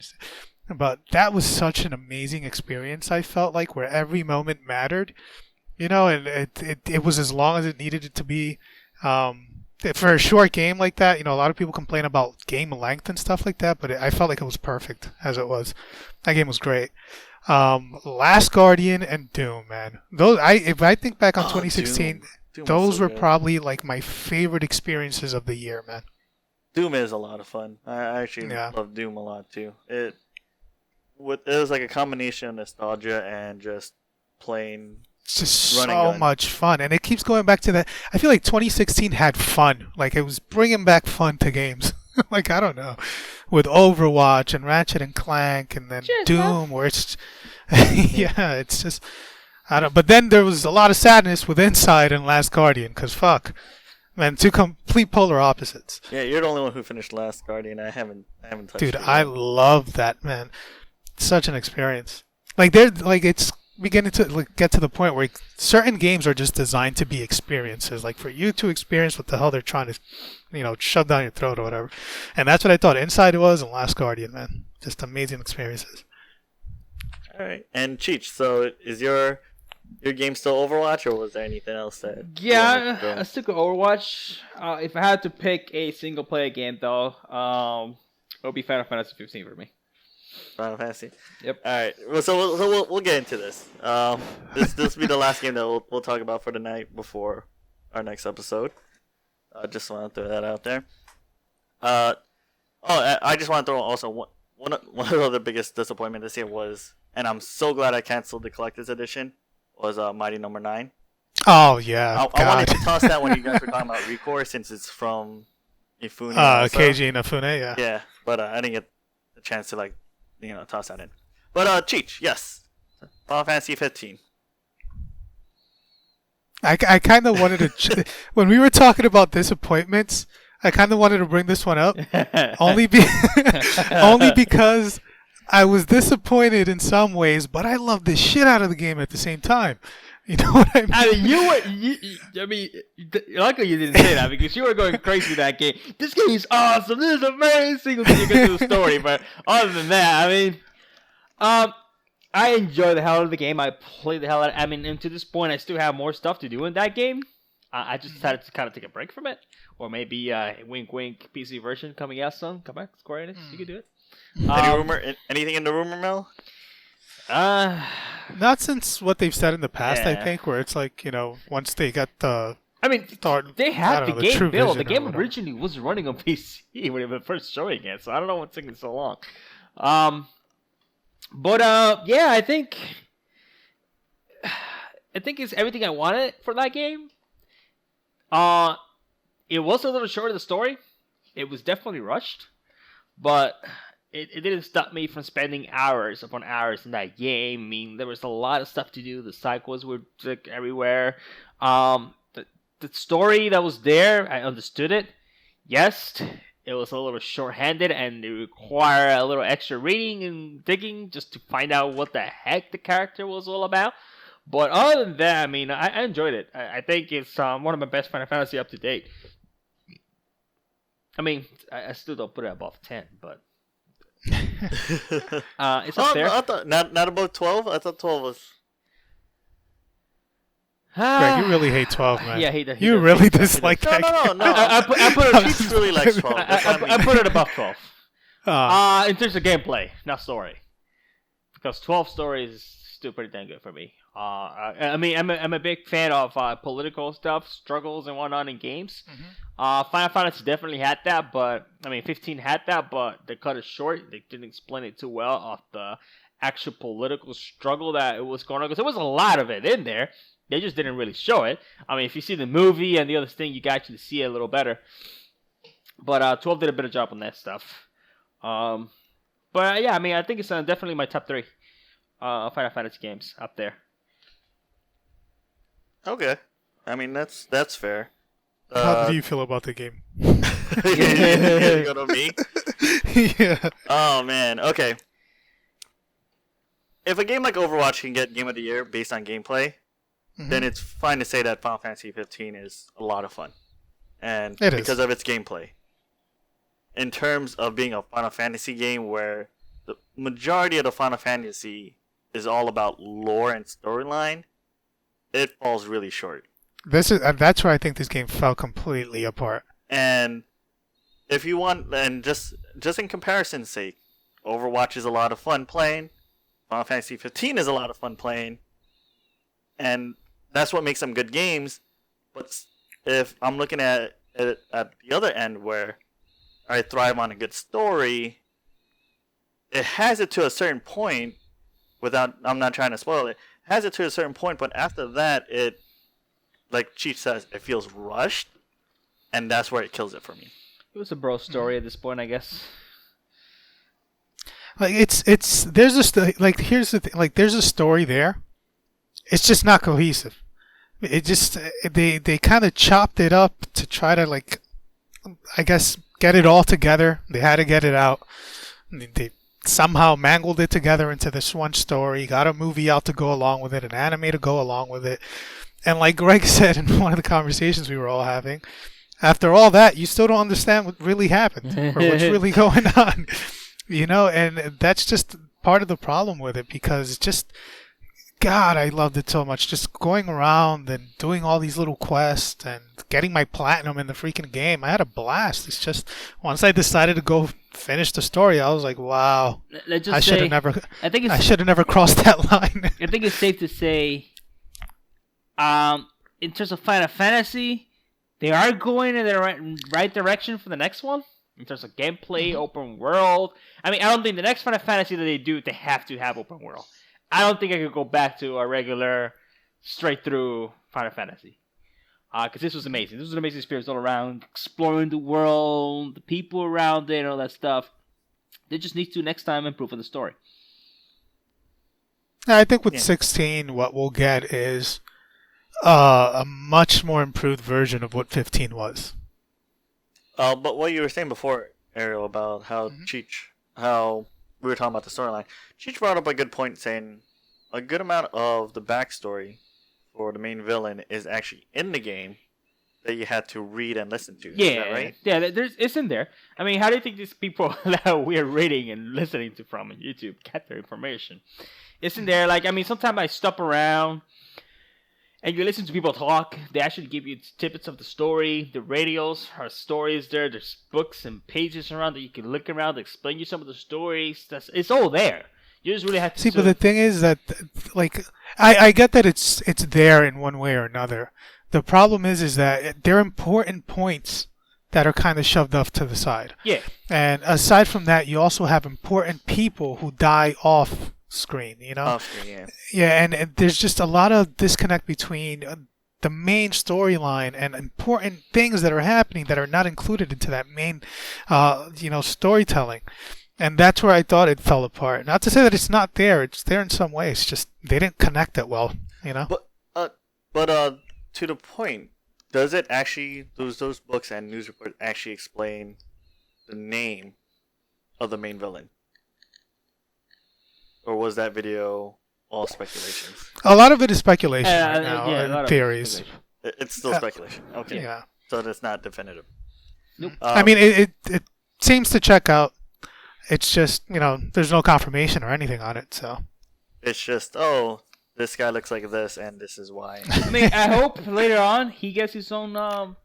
But that was such an amazing experience. I felt like where every moment mattered, and it was as long as it needed it to be. For a short game like that, a lot of people complain about game length and stuff like that, but I felt like it was perfect as it was. That game was great. Last Guardian and Doom, man. If I think back on 2016, Doom those was so were good. probably like my favorite experiences of the year, man. Doom is a lot of fun. I actually love Doom a lot too. It was like a combination of nostalgia and just plain. It's just so much fun, and it keeps going back to that. I feel like 2016 had fun, like it was bringing back fun to games. Like I don't know, with Overwatch and Ratchet and Clank, and then Doom, where it's it's just I don't. But then there was a lot of sadness with Inside and Last Guardian, cause fuck, man, two complete polar opposites. Yeah, you're the only one who finished Last Guardian. I haven't touched Dude, it. I love that, man. Such an experience. It's beginning to get to the point where certain games are just designed to be experiences, like for you to experience what the hell they're trying to shove down your throat or whatever. And that's what I thought Inside was and Last Guardian, man. Just amazing experiences. All right. And Cheech, so is your game still Overwatch, or was there anything else that I stick with Overwatch. If I had to pick a single player game though, it would be Final Fantasy 15 for me. Final Fantasy. Yep. All right. Well, so we'll get into this. This will be the last game that we'll talk about for the night before our next episode. Just want to throw that out there. I just want to throw also one of the biggest disappointment this year was, and I'm so glad I canceled the collector's edition, was Mighty Number 9. Oh yeah. I wanted to toss that when you guys were talking about Recore, since it's from Ifune. Keiji Inafune, yeah. Yeah, but I didn't get the chance to toss that in. But Cheech, yes, Final Fantasy 15. I kind of wanted to when we were talking about disappointments, I kind of wanted to bring this one up only because I was disappointed in some ways, but I loved the shit out of the game at the same time. You know what I mean? Luckily you didn't say that, because you were going crazy that game. This game is awesome. This is amazing until you get to the story. But other than that, I enjoy the hell out of the game. I play the hell out. And to this point, I still have more stuff to do in that game. I just decided to kind of take a break from it, or maybe wink, wink, PC version coming out soon. Come back, Square Enix, you can do it. Anything in the rumor mill? Not since what they've said in the past, I think, where it's like, once they got the... they had the game built. The game whatever. originally was running on PC when they were first showing it, so I don't know what's taking so long. I think it's everything I wanted for that game. It was a little short of the story. It was definitely rushed, but it didn't stop me from spending hours upon hours in that game. There was a lot of stuff to do. The cycles were everywhere. The story that was there, I understood it. Yes, it was a little short-handed, and it required a little extra reading and digging just to find out what the heck the character was all about. But other than that, I enjoyed it. I think it's one of my best Final Fantasy up to date. I still don't put it above 10, but it's up there. I thought not above 12. I thought 12 was. Greg, you really hate 12, man. Yeah, I hate that. You really dislike that. No. I put it. Cheech really likes 12. I put it above 12. In terms of gameplay, not story, because 12 story is still pretty dang good for me. I'm a big fan of political stuff, struggles and whatnot in games. Mm-hmm. Final Fantasy definitely had that, but 15 had that, but they cut it short. They didn't explain it too well of the actual political struggle that it was going on, because there was a lot of it in there. They just didn't really show it. If you see the movie and the other thing, you can actually see it a little better. But 12 did a better job on that stuff. I think it's definitely my top 3 Final Fantasy games up there. Okay, that's fair. How do you feel about the game? You go to me? Yeah. Oh man. Okay. If a game like Overwatch can get Game of the Year based on gameplay, then it's fine to say that Final Fantasy 15 is a lot of fun, and It because is. of its gameplay. In terms of being a Final Fantasy game where the majority of the Final Fantasy is all about lore and storyline, it falls really short. That's where I think this game fell completely apart. And if you want, and just in comparison's sake, Overwatch is a lot of fun playing. Final Fantasy 15 is a lot of fun playing, and that's what makes them good games. But if I'm looking at it at the other end, where I thrive on a good story, it has it to a certain point. I'm not trying to spoil it. Has it to a certain point, but after that, it, like Cheech says, it feels rushed, and that's where it kills it for me. It was a bro story at this point, I guess. Like there's here's the thing, like there's a story there. It's just not cohesive. It just they kind of chopped it up to try to, like, I guess, get it all together. They had to get it out. They somehow mangled it together into this one story. Got a movie out to go along with it, an anime to go along with it. And like Greg said in one of the conversations we were all having, after all that, you still don't understand what really happened or what's really going on. You know, and that's just part of the problem with it, because just, God, I loved it so much. Just going around and doing all these little quests and getting my platinum in the freaking game. I had a blast. It's just, once I decided to go finish the story, I was like, wow, I should have never crossed that line. I think it's safe to say, in terms of Final Fantasy, they are going in the right direction for the next one. In terms of gameplay, open world. I mean, I don't think the next Final Fantasy that they have to have open world. I don't think I could go back to a regular, straight through Final Fantasy. Because this was amazing. This was an amazing experience all around. Exploring the world, the people around it, and all that stuff. They just need to, next time, improve on the story. I think with 16, what we'll get is a much more improved version of what 15 was. But what you were saying before, Ariel, about how how we were talking about the storyline, Cheech brought up a good point, saying a good amount of the backstory for the main villain is actually in the game that you had to read and listen to. Yeah, is that right? Yeah, it's in there. I mean, how do you think these people that we're reading and listening to from on YouTube get their information? It's in there. Like, I mean, sometimes I stop around and you listen to people talk. They actually give you tidbits of the story. The radios are stories there. There's books and pages around that you can look around to explain you some of the stories. It's all there. You just really have to see. But the thing is that, like, I get that it's there in one way or another. The problem is that there are important points that are kind of shoved off to the side. Yeah. And aside from that, you also have important people who die off screen, you know? Off screen, yeah. Yeah, and there's just a lot of disconnect between the main storyline and important things that are happening that are not included into that main, storytelling. And that's where I thought it fell apart. Not to say that it's not there. It's there in some ways. Just they didn't connect it well, you know? But to the point, does it actually, those books and news reports actually explain the name of the main villain? Or was that video all speculations? A lot of it is speculation right now, and theories. It's still speculation. Okay. Yeah. So that's not definitive. Nope. I mean, it seems to check out. It's just, there's no confirmation or anything on it, so. It's just, this guy looks like this, and this is why. I mean, I hope later on he gets his own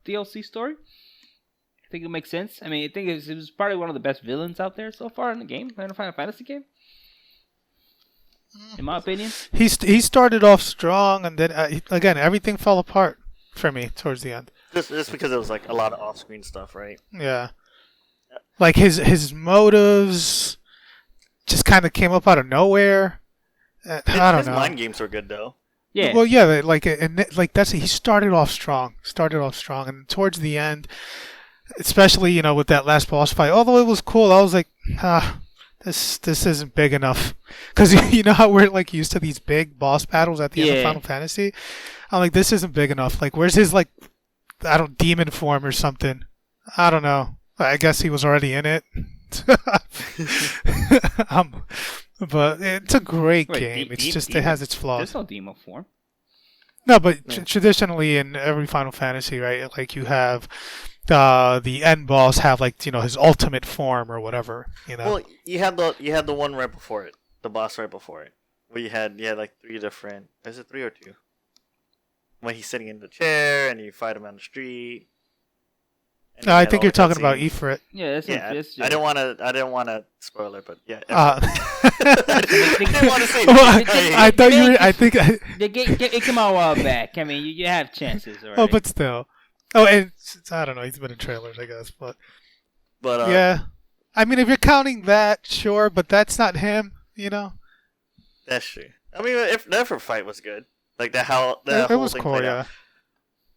DLC story. I think it makes sense. I mean, I think it was probably one of the best villains out there so far in the game, in a Final Fantasy game. In my opinion, he started off strong, and then again everything fell apart for me towards the end. Just because it was like a lot of off-screen stuff, right? Yeah, like his motives just kind of came up out of nowhere. I don't know. His mind games were good though. Yeah. Well, yeah, he started off strong, and towards the end, especially with that last boss fight, although it was cool, I was like, This isn't big enough, because you know how we're like used to these big boss battles at the end of Final Fantasy. I'm like, this isn't big enough. Like, where's his demon form or something? I don't know. I guess he was already in it. But it's a great game. It's just it has its flaws. There's no demon form. No, but traditionally in every Final Fantasy, right? Like you have the end boss have like his ultimate form or whatever. Well, you had the one right before it, the boss right before it, where you had like 3 different. Is it 3 or 2? When he's sitting in the chair and you fight him on the street. I think you're talking about Ifrit. Yeah, I don't want to spoil it, but yeah. I didn't want to say I thought you were. I think it came out a while back. I mean, you have chances, already. Oh, but still. Oh, and I don't know. He's been in trailers, I guess, but yeah. I mean, if you're counting that, sure, but that's not him. That's true. I mean, if the effort fight was good, like that whole was thing cool, played yeah. out.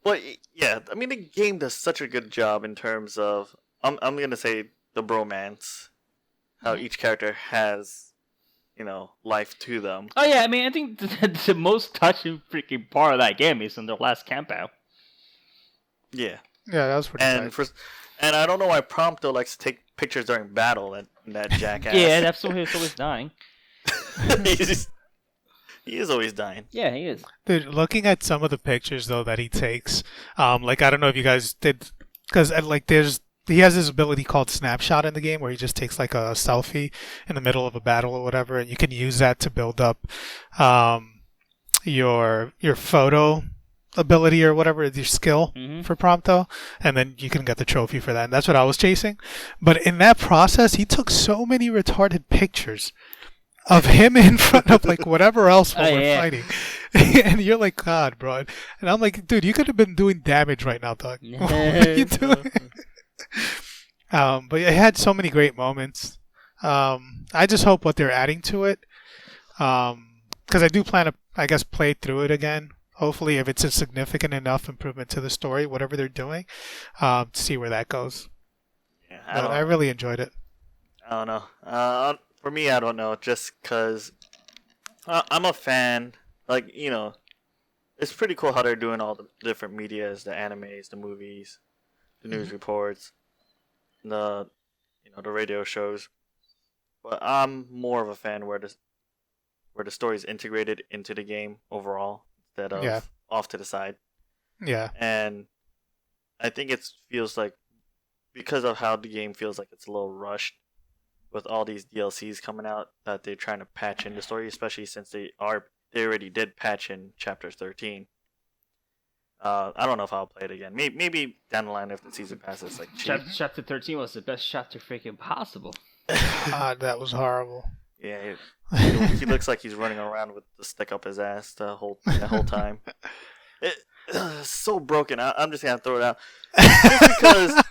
Well, yeah. I mean, the game does such a good job in terms of I'm gonna say the bromance, how each character has, life to them. Oh yeah, I mean, I think the most touching freaking part of that game is in the last camp out. Yeah. Yeah, that was pretty nice. And I don't know why Prompto likes to take pictures during battle. That jackass. Yeah, that's why he's always dying. He is always dying. Yeah, he is. Dude, looking at some of the pictures though that he takes, like I don't know if you guys did, because he has this ability called Snapshot in the game where he just takes like a selfie in the middle of a battle or whatever, and you can use that to build up your photo ability or whatever, your skill for Prompto, and then you can get the trophy for that. And that's what I was chasing. But in that process, he took so many retarded pictures of him in front of like whatever else while we're fighting. And you're like, God, bro. And I'm like, dude, you could have been doing damage right now, dog. What are you doing? But it had so many great moments. I just hope what they're adding to it, because I do plan to, I guess, play through it again. Hopefully, if it's a significant enough improvement to the story, whatever they're doing, to see where that goes. Yeah, I really enjoyed it. I don't know. For me, I don't know. Just because I'm a fan. Like, it's pretty cool how they're doing all the different medias, the animes, the movies, the news reports, the radio shows. But I'm more of a fan where the story is integrated into the game overall instead of off to the side. Yeah. And I think it feels like, because of how the game feels like it's a little rushed with all these DLCs coming out, that they're trying to patch in the story, especially since they already did patch in Chapter 13. I don't know if I'll play it again. Maybe down the line if the season passes. Like Chapter 13 was the best chapter freaking possible. God, that was horrible. Yeah, he looks like he's running around with the stick up his ass the whole time. It's so broken. I'm just gonna throw it out. Just because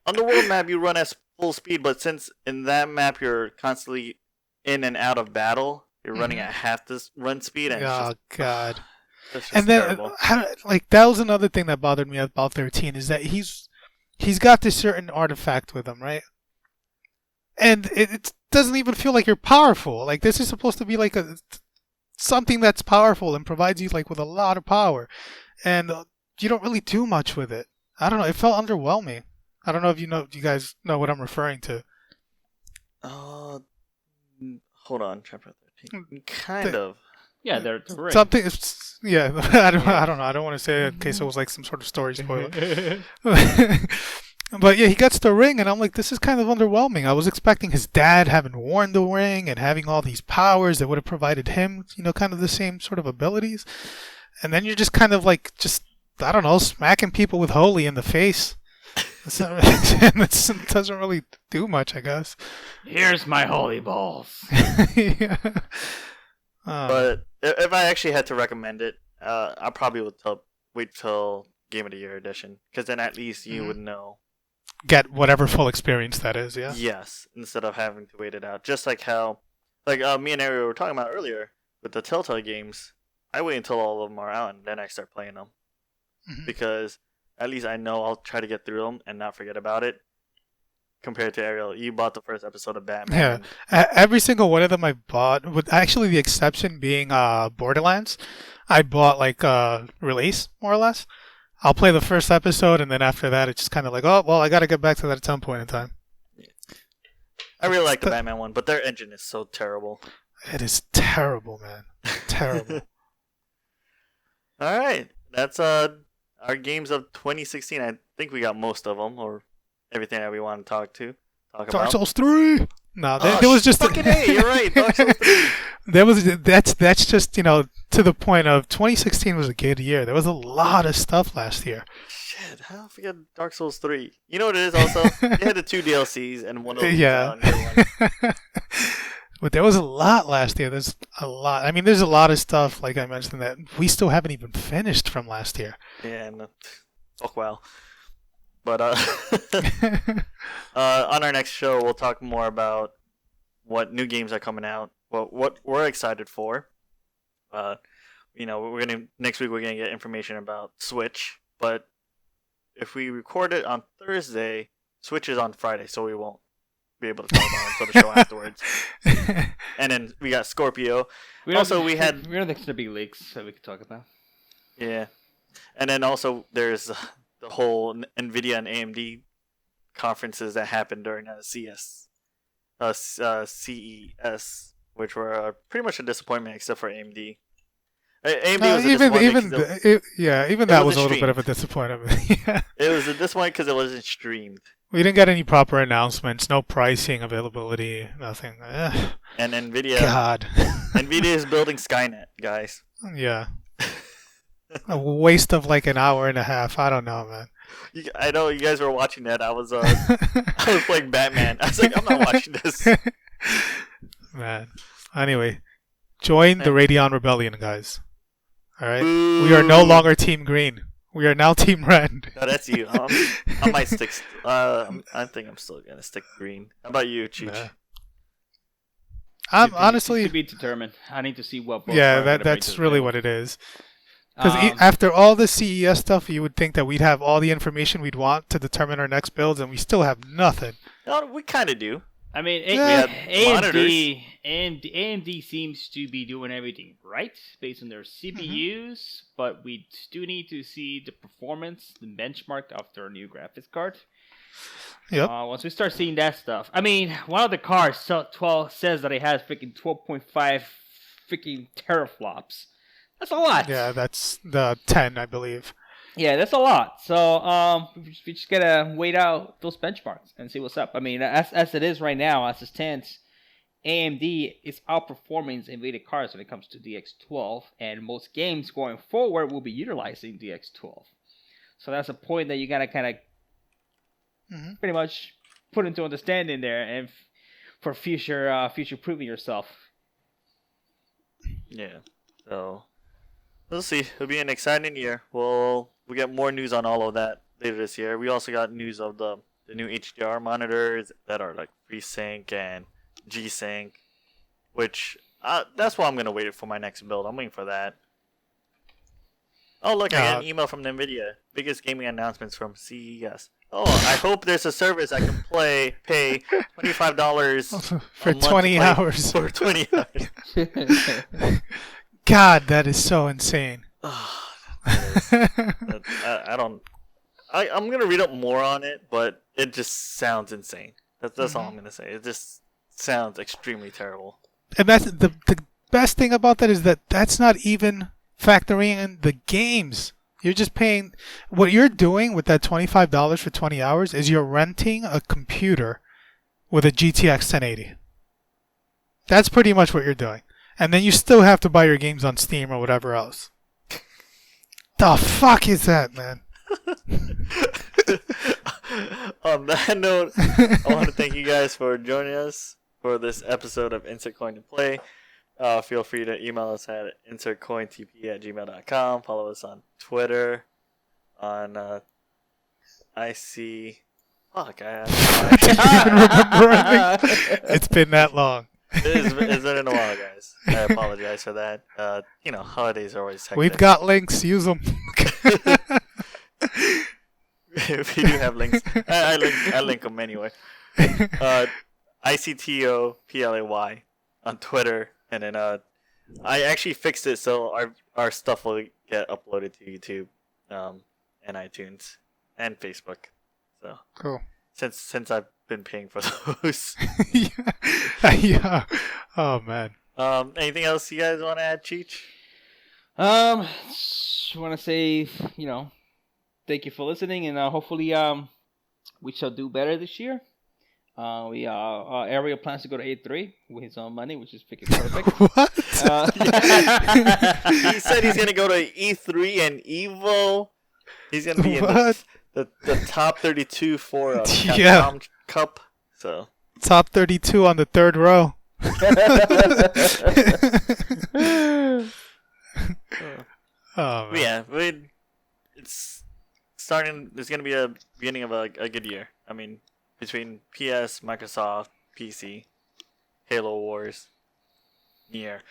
on the world map you run at full speed, but since in that map you're constantly in and out of battle, you're running at half this run speed. And God. And then, that was another thing that bothered me about 13 is that he's got this certain artifact with him, right? And it doesn't even feel like you're powerful. Like, this is supposed to be like something that's powerful and provides you like with a lot of power, and you don't really do much with it. I don't know. It felt underwhelming. I don't know if you guys know what I'm referring to. Hold on, Chapter 13. Kind of. Yeah, they're something. Yeah, I don't know. I don't want to say it in case it was like some sort of story spoiler. But yeah, he gets the ring, and I'm like, this is kind of underwhelming. I was expecting his dad having worn the ring and having all these powers that would have provided him, kind of the same sort of abilities. And then you're just kind of like, I don't know, smacking people with holy in the face. It doesn't really do much, I guess. Here's my holy balls. Yeah. But if I actually had to recommend it, I probably would wait till Game of the Year edition, because then at least you would know. Get whatever full experience that is, yeah? Yes, instead of having to wait it out. Just like how, me and Ariel were talking about earlier, with the Telltale games, I wait until all of them are out, and then I start playing them. Mm-hmm. Because at least I know I'll try to get through them and not forget about it. Compared to Ariel, you bought the first episode of Batman. Yeah, every single one of them I bought, with actually the exception being Borderlands. I bought release, more or less. I'll play the first episode, and then after that, it's just kind of like, oh, well, I got to get back to that at some point in time. Yeah. I really like the Batman one, but their engine is so terrible. It is terrible, man. Terrible. All right, that's our games of 2016. I think we got most of them, or everything that we want to talk about. Dark Souls 3. No, Oh, there was just fucking A. You're right. Dark Souls 3. That's just to the point of 2016 was a good year. There was a lot of stuff last year. Shit, how did I forget Dark Souls 3? You know what it is also? They had the 2 DLCs and one of them Yeah. one. But there was a lot last year. There's a lot. I mean, there's a lot of stuff, like I mentioned, that we still haven't even finished from last year. Yeah, and fuck well. But on our next show, we'll talk more about what new games are coming out, what we're excited for. Next week we're gonna get information about Switch, but if we record it on Thursday, Switch is on Friday, so we won't be able to talk about it until the show afterwards. And then we got Scorpio. We don't think there's gonna be leaks that we could talk about. Yeah, and then also there's the whole NVIDIA and AMD conferences that happened during CES, which were pretty much a disappointment except for AMD. AMD was a disappointment. Even that was a little bit of a disappointment. Yeah. It was a disappointment because it wasn't streamed. We didn't get any proper announcements, no pricing, availability, nothing. And NVIDIA. God. NVIDIA is building Skynet, guys. Yeah. A waste of like an hour and a half. I don't know, man. I know you guys were watching that. I was playing Batman. I was like, I'm not watching this. Man. Anyway, join the Radeon Rebellion, guys. All right. Boo. We are no longer Team Green. We are now Team Red. No, that's you. I might stick. I think I'm still gonna stick green. How about you, Cheech? Yeah. I'm honestly to be determined. I need to see what. That's really what it is. Because after all the CES stuff, you would think that we'd have all the information we'd want to determine our next builds, and we still have nothing. No, we kind of do. I mean, AMD seems to be doing everything right based on their CPUs, but we do need to see the performance, the benchmark of their new graphics card. Yep. Once we start seeing that stuff, I mean, one of the cards says that it has freaking 12.5 freaking teraflops. That's a lot. Yeah, that's the 10, I believe. Yeah, that's a lot. So we just gotta wait out those benchmarks and see what's up. I mean, as it is right now, as it stands, AMD is outperforming NVIDIA cards when it comes to DX12, and most games going forward will be utilizing DX12. So that's a point that you gotta kind of pretty much put into understanding there, and for future proving yourself. Yeah. So we'll see. It'll be an exciting year. We'll get more news on all of that later this year. We also got news of the new HDR monitors that are like FreeSync and G-Sync, which that's why I'm going to wait for my next build. I'm waiting for that. Oh, look, I got an email from NVIDIA. Biggest gaming announcements from CES. Oh, I hope there's a service I can pay $25 for 20 hours. For 20 hours. God, that is so insane. I'm gonna read up more on it, but it just sounds insane. That's all I'm gonna say. It just sounds extremely terrible. And that's the best thing about that is that that's not even factoring in the games. You're just paying. What you're doing with that $25 for 20 hours is you're renting a computer with a GTX 1080. That's pretty much what you're doing. And then you still have to buy your games on Steam or whatever else. The fuck is that, man? On that note, I want to thank you guys for joining us for this episode of Insert Coin to Play. Feel free to email us at insertcointp@gmail.com. Follow us on Twitter, on IC. Fuck, I can't even remember anything. It's been that long. It's been a while, guys. I apologize for that. Holidays are always hectic. We've got links. Use them. If you do have links, I link them anyway. ICTOPLAY on Twitter, and then I actually fixed it so our stuff will get uploaded to YouTube, and iTunes and Facebook. So cool. Since I've been paying for those. Yeah. Oh man. Anything else you guys want to add, Cheech? Just want to say, thank you for listening, and hopefully, we shall do better this year. Ariel plans to go to A3 with his own money, which is freaking perfect. What? He said he's gonna go to E3 and Evo. He's gonna be in the top 32 for Capcom Cup. So top 32 on the third row. Oh, man. Yeah, it's starting. It's gonna be a beginning of a good year. I mean, between PS, Microsoft, PC, Halo Wars, Nier.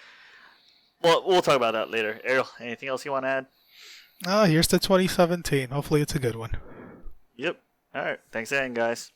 Well, we'll talk about that later. Ariel, anything else you want to add? Oh, here's the 2017. Hopefully, it's a good one. Yep. All right. Thanks again, guys.